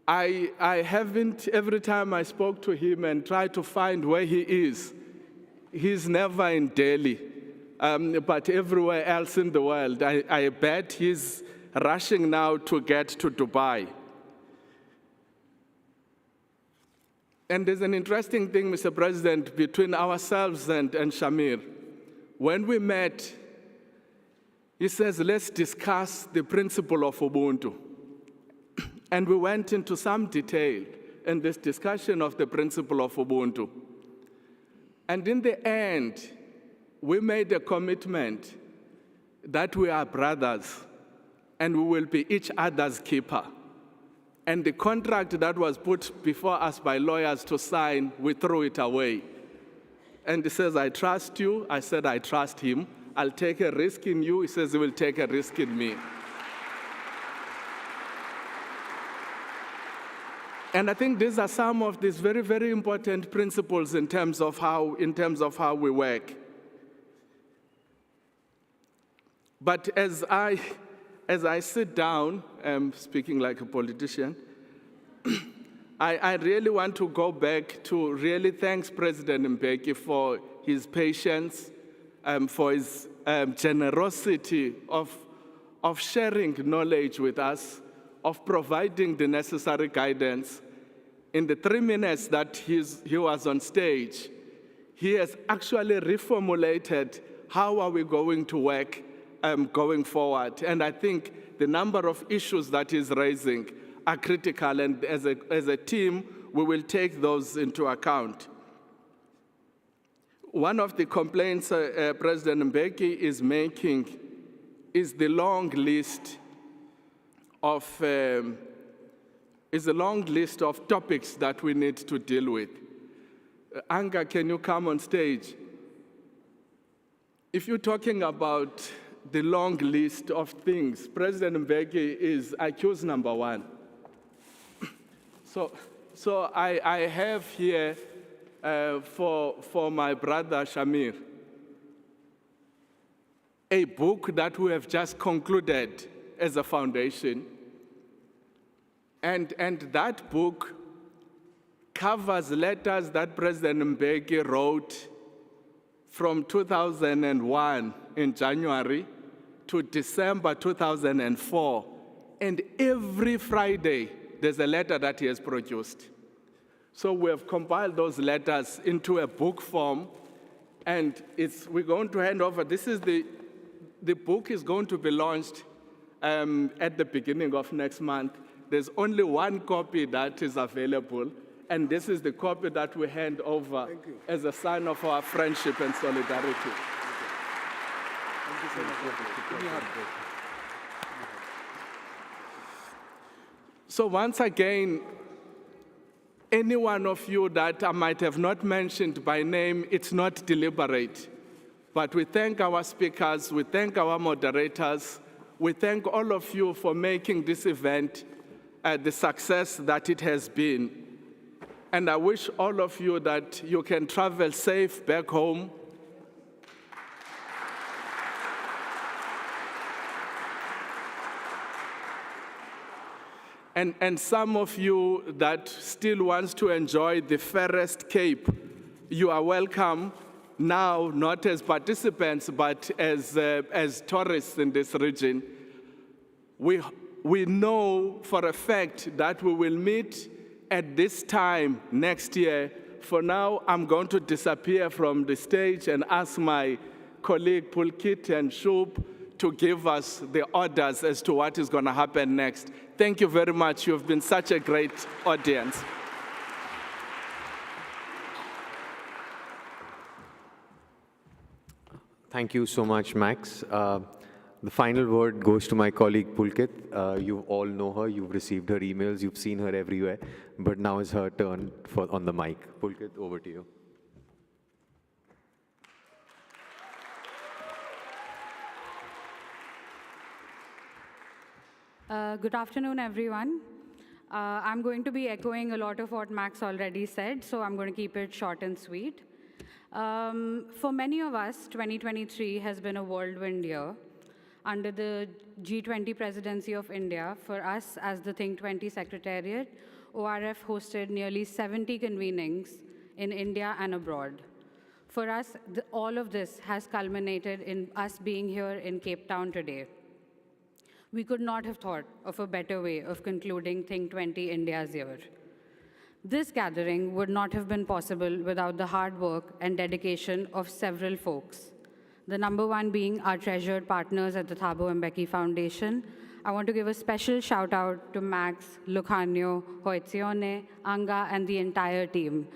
I haven't, every time I spoke to him and tried to find where he is, he's never in Delhi. But everywhere else in the world, I bet he's rushing now to get to Dubai. And there's an interesting thing, Mr. President, between ourselves and Shamir. When we met, he says, let's discuss the principle of Ubuntu. And we went into some detail in this discussion of the principle of Ubuntu. And in the end, we made a commitment that we are brothers and we will be each other's keeper. And the contract that was put before us by lawyers to sign, we threw it away. And he says, I trust you. I said, I trust him. I'll take a risk in you. He says, he will take a risk in me. And I think these are some of these very, very important principles in terms of how we work. But as I sit down, speaking like a politician, I really want to go back to really thank President Mbeki for his patience, for his generosity of sharing knowledge with us, of providing the necessary guidance. In the 3 minutes that he was on stage, he has actually reformulated how are we going to work going forward. And I think the number of issues that he's raising are critical, and as a team, we will take those into account. One of the complaints President Mbeki is making is the long list of topics that we need to deal with. Anga, can you come on stage? If you're talking about the long list of things, President Mbeki is accused number 1. So I have here for my brother Shamir a book that we have just concluded as a foundation. And that book covers letters that President Mbeki wrote from 2001 in January to December 2004. And every Friday, there's a letter that he has produced. So we have compiled those letters into a book form, and we're going to hand over. This is the book is going to be launched at the beginning of next month. There's only one copy that is available, and this is the copy that we hand over as a sign of our friendship and solidarity. Thank you so much. So once again, any one of you that I might have not mentioned by name, it's not deliberate. But we thank our speakers, we thank our moderators, we thank all of you for making this event the success that it has been. And I wish all of you that you can travel safe back home. And some of you that still wants to enjoy the fairest Cape, you are welcome now, not as participants, but as tourists in this region. We know for a fact that we will meet at this time next year. For now, I'm going to disappear from the stage and ask my colleague Pulkit and Shub to give us the orders as to what is going to happen next. Thank you very much. You've been such a great audience. Thank you so much, Max. The final word goes to my colleague Pulkit. You all know her, you've received her emails, you've seen her everywhere, but now is her turn on the mic. Pulkit, over to you. Good afternoon, everyone. I'm going to be echoing a lot of what Max already said, so I'm going to keep it short and sweet. For many of us, 2023 has been a whirlwind year. Under the G20 presidency of India, for us as the Think 20 Secretariat, ORF hosted nearly 70 convenings in India and abroad. For us, all of this has culminated in us being here in Cape Town today. We could not have thought of a better way of concluding Think 20 India's year. This gathering would not have been possible without the hard work and dedication of several folks. The number one being our treasured partners at the Thabo Mbeki Foundation. I want to give a special shout out to Max, Lucanio, Hoizione, Anga, and the entire team.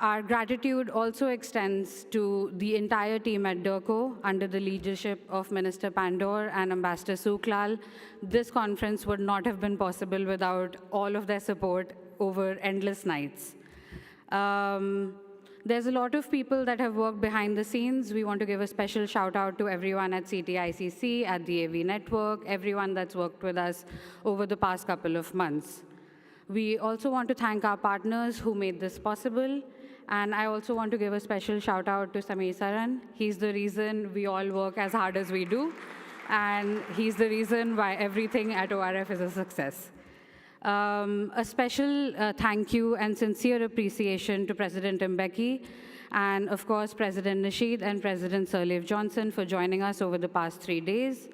Our gratitude also extends to the entire team at DERCO under the leadership of Minister Pandor and Ambassador Suklal. This conference would not have been possible without all of their support over endless nights. There's a lot of people that have worked behind the scenes. We want to give a special shout out to everyone at CTICC, at the AV Network, everyone that's worked with us over the past couple of months. We also want to thank our partners who made this possible. And I also want to give a special shout out to Sameer Saran. He's the reason we all work as hard as we do. And he's the reason why everything at ORF is a success. A special thank you and sincere appreciation to President Mbeki and, of course, President Nasheed and President Sirleaf Johnson for joining us over the past 3 days.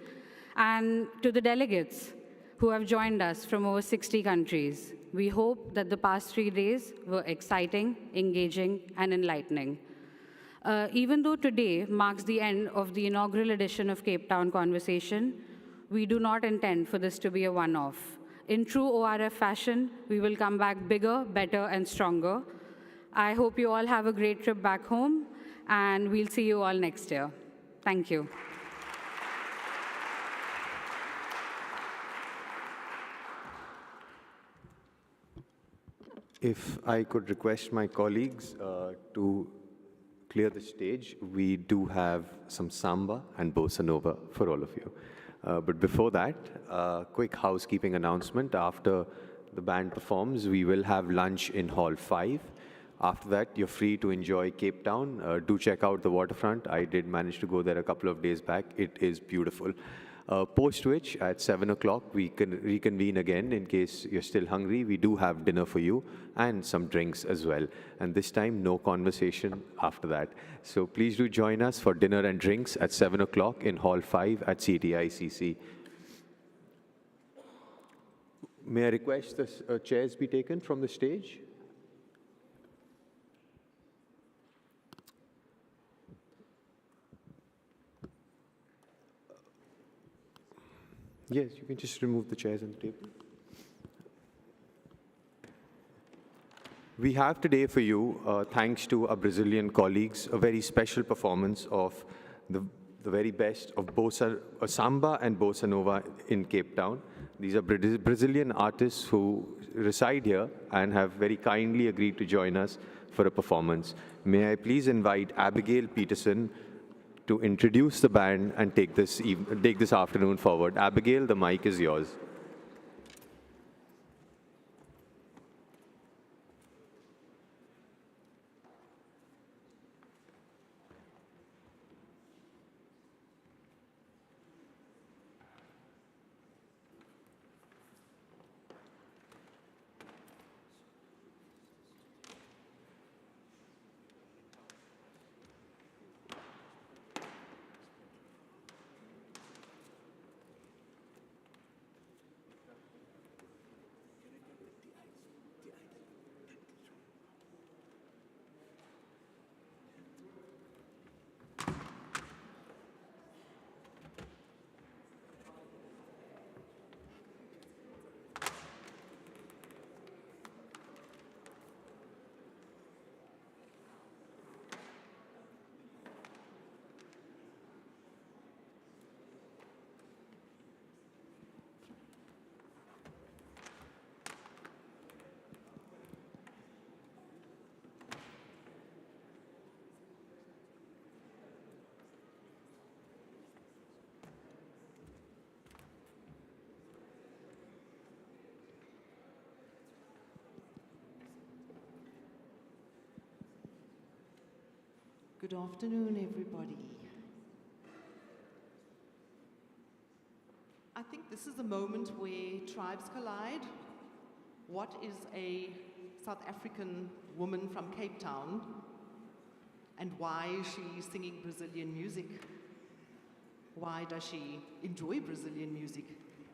And to the delegates who have joined us from over 60 countries. We hope that the past 3 days were exciting, engaging, and enlightening. Even though today marks the end of the inaugural edition of Cape Town Conversation, we do not intend for this to be a one-off. In true ORF fashion, we will come back bigger, better, and stronger. I hope you all have a great trip back home, and we'll see you all next year. Thank you. If I could request my colleagues to clear the stage, we do have some samba and bossa nova for all of you. But before that, quick housekeeping announcement. After the band performs, we will have lunch in Hall 5. After that, you're free to enjoy Cape Town. Do check out the waterfront. I did manage to go there a couple of days back. It is beautiful. Post which, at 7 o'clock, we can reconvene again in case you're still hungry. We do have dinner for you and some drinks as well. And this time, no conversation after that. So please do join us for dinner and drinks at 7 o'clock in Hall 5 at CTICC. May I request the chairs be taken from the stage? Yes, you can just remove the chairs and the table. We have today for you, thanks to our Brazilian colleagues, a very special performance of the very best of samba and bossa nova in Cape Town. These are Brazilian artists who reside here and have very kindly agreed to join us for a performance. May I please invite Abigail Peterson to introduce the band and take this afternoon forward. Abigail, the mic is yours. Good afternoon, everybody. I think this is a moment where tribes collide. What is a South African woman from Cape Town, and why is she singing Brazilian music? Why does she enjoy Brazilian music?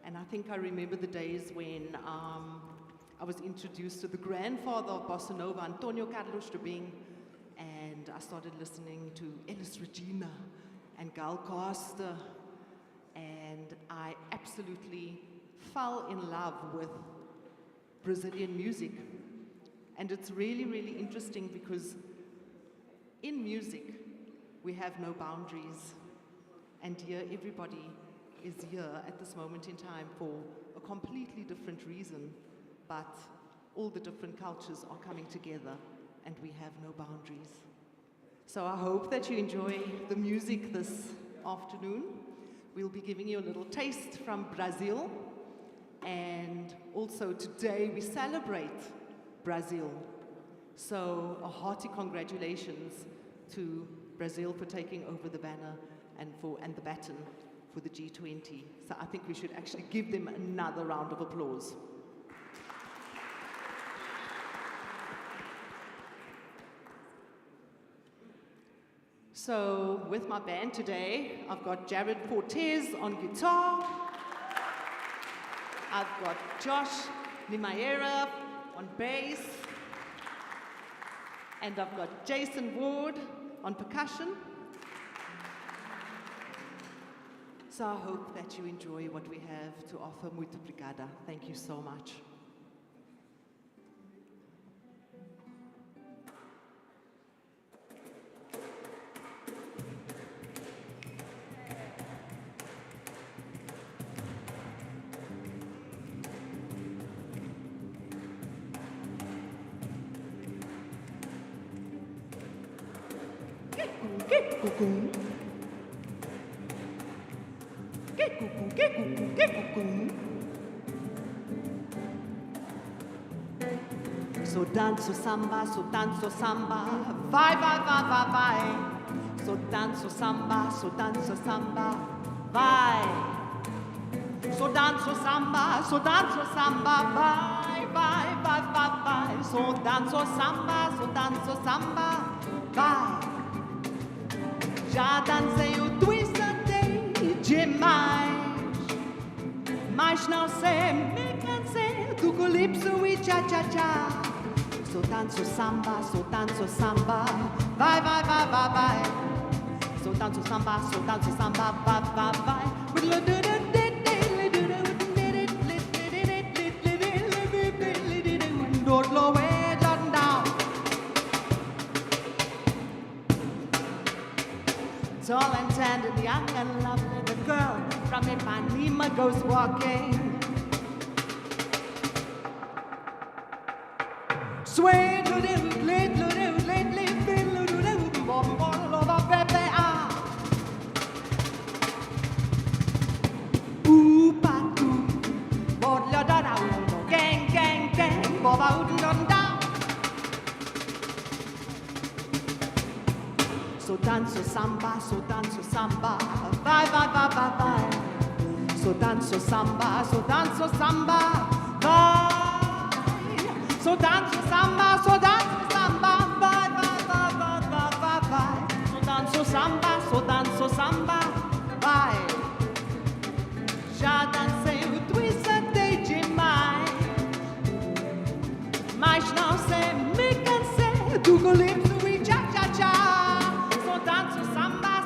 And I think I remember the days when I was introduced to the grandfather of Bossa Nova, Antonio Carlos Jobim, and I started listening to Elis Regina and Gal Costa, and I absolutely fell in love with Brazilian music. And it's really, really interesting because in music, we have no boundaries. And here, everybody is here at this moment in time for a completely different reason, but all the different cultures are coming together and we have no boundaries. So I hope that you enjoy the music this afternoon. We'll be giving you a little taste from Brazil. And also today we celebrate Brazil. So a hearty congratulations to Brazil for taking over the banner and the baton for the G20. So I think we should actually give them another round of applause. So with my band today, I've got Jared Cortez on guitar. I've got Josh Nimayera on bass. And I've got Jason Ward on percussion. So I hope that you enjoy what we have to offer. Muito obrigada. Thank you so much. So danzo samba, vai, vai, vai, vai, vai. So danzo samba, vai. So dance o samba, so dance o samba, bye, bye, bye, bye, bye. So dance o samba, so dance o samba, bye. Já dancei o twist até demais, mas não sei, me cansei do calypso e cha-cha-cha. So dance o samba, vai, vai, vai, vai, vai. So dance o samba, vai, vai, vai. Tall and tan and young and lovely, the girl from Ipanema goes walking. Sway to the late, gang, gang, gang, so dance o samba, vai, vai, vai, vai, vai. So dance o samba, vai. So dance o samba, vai, vai, vai, vai, vai, vai, vai. So dance o samba, vai. Já dancei o twist até demais, mas não sei, me cansei do calypso e cha-cha-cha. So dance o samba,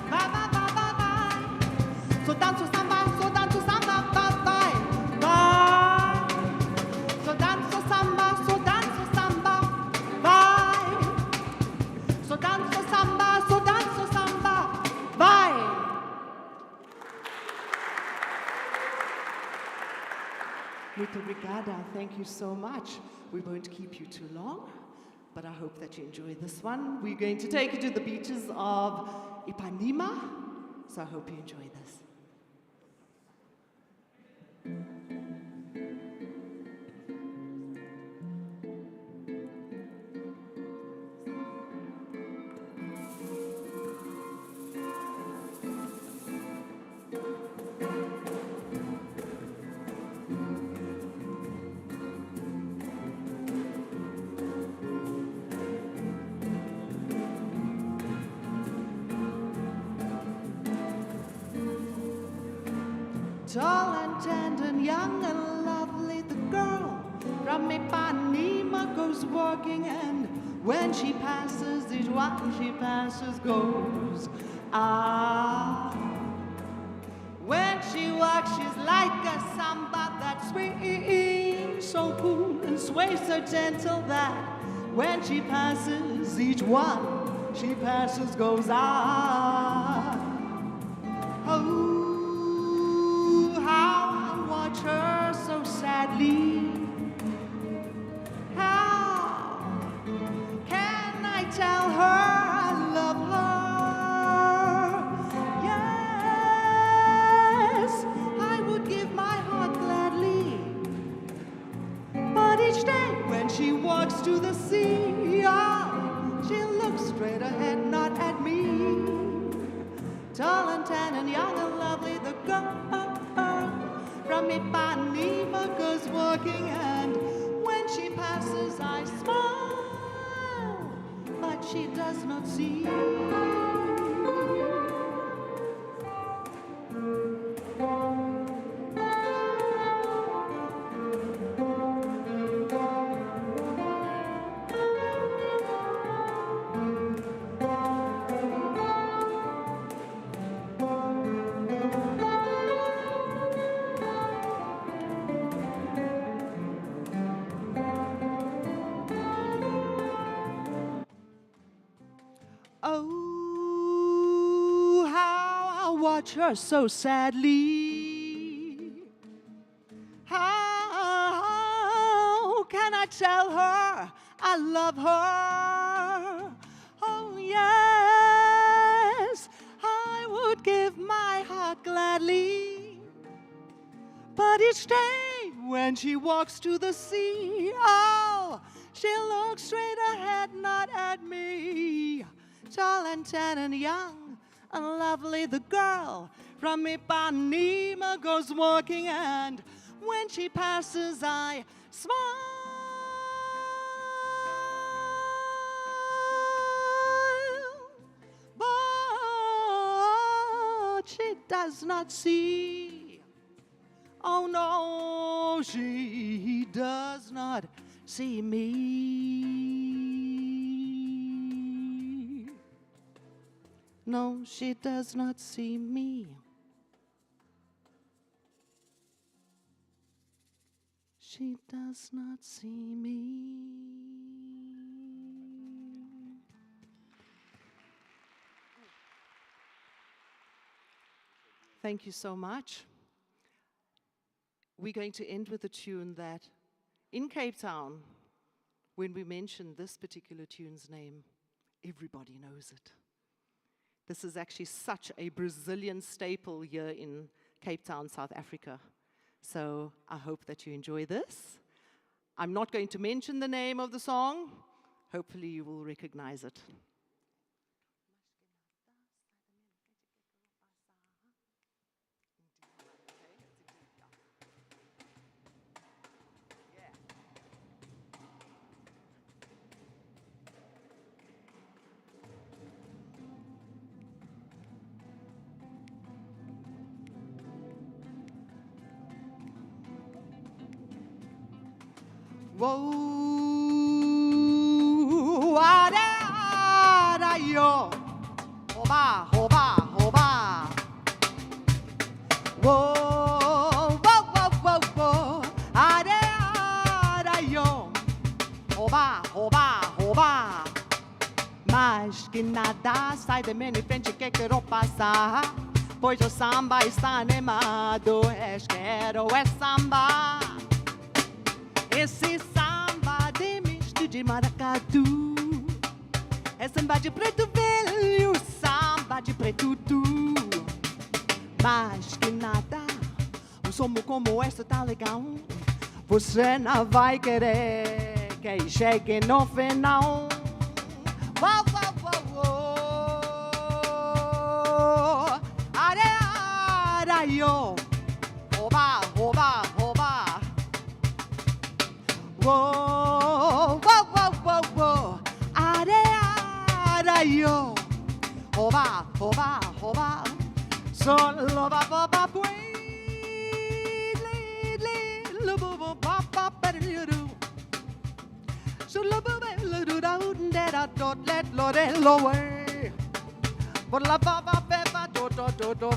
vai, vai, vai, vai, vai. So dance o samba, vai, vai, vai. So dance o samba, vai. So dance o samba, vai. Muito obrigada. Thank you so much. We won't keep you too long, but I hope that you enjoy this one. We're going to take you to the beaches of Ipanema, so I hope you enjoy this. Tall and tender, young and lovely, the girl from Ipanema goes walking, and when she passes, each one she passes goes. Ah, when she walks, she's like a samba that swings so cool and sways so gentle that when she passes, each one she passes goes. Ah, oh. Her so sadly. How can I tell her I love her? Yes, I would give my heart gladly, but each day when she walks to the sea, oh, she looks straight ahead, not at me. Tall and tan and young and lovely, the girl from Ipanema goes walking, and when she passes I smile, but she does not see. Oh, how I watch her so sadly. How can I tell her I love her? Oh, yes, I would give my heart gladly, but each day when she walks to the sea, oh, she looks straight ahead, not at me. Tall and tan and young and lovely the girl from Ipanema goes walking, and when she passes I smile. But she does not see. Oh no, she does not see me. No, she does not see me. She does not see me. Thank you so much. We're going to end with a tune that, in Cape Town, when we mention this particular tune's name, everybody knows it. This is actually such a Brazilian staple here in Cape Town, South Africa. So I hope that you enjoy this. I'm not going to mention the name of the song. Hopefully you will recognize it. Whoa, ada yo, hoba, hoba, hoba. Whoa, whoa, whoa, whoa, whoa, ada yo, hoba, hoba, hoba. Mas que nada sai de minha frente que quero passar, pois o samba está animado, quero é samba. Esse samba de misto de maracatu, é samba de preto velho, samba de preto tu. Mas que nada, um som como esse tá legal, você não vai querer que chegue no final. Uau, uau, uau, uau. Are, yo, oba, oba, oba. Whoa, whoa, whoa, whoa, whoa. Are, yo. Hoba, hoba, hoba. Solo ba ba ba wait, le bo bo ba ba ba do. Solo ba ba le do da da dot let lo de lo way. But la ba ba ba ba do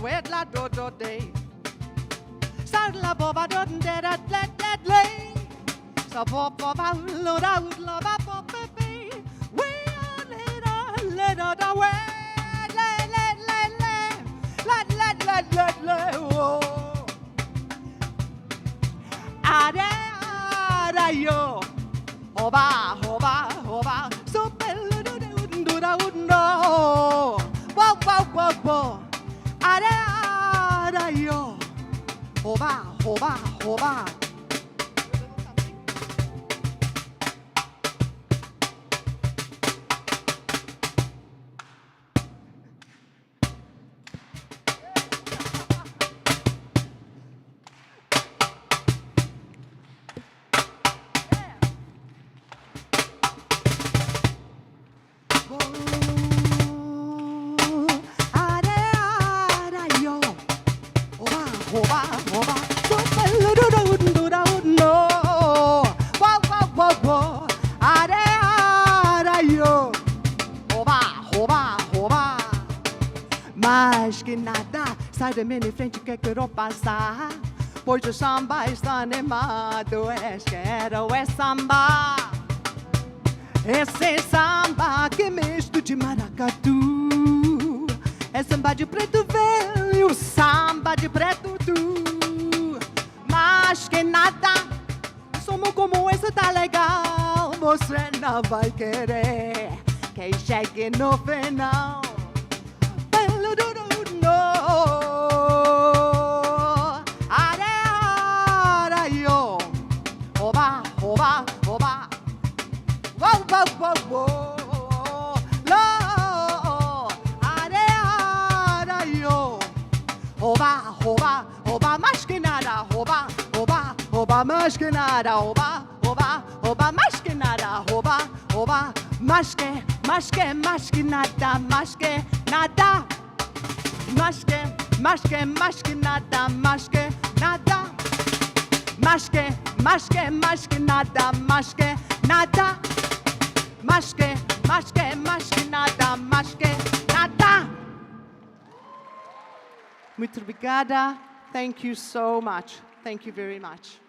wait la do day. Start la ba ba do da let lay. So pop pop out, load out, love up, pop baby. We are let the way, let, oh. Ada yo, hoba, hoba, hoba. So bello do no. Whoa, whoa, whoa, whoa. Ada yo, hoba, hoba, hoba. Mas que nada, sai da minha frente que quero passar, pois o samba está animado, quero é samba. Esse samba que é misto de maracatu, é samba de preto velho, samba de preto tu. Mas que nada, somos como esse tá legal, você não vai querer que chegue no final. Are, yo, hoba, hoba, hoba. Whoa, whoa, whoa, whoa. Lo, are, Oba, oba, mais que nada. Oba, oba, oba, mais que nada. Oba, oba, oba, mais que nada. Oba, oba, mais que nada. Mais que nada. Mais que, mais que nada. Mais que nada. Mais que nada. Mais que nada. Mais que nada. Mais que nada. Muito obrigada. Thank you so much. Thank you very much.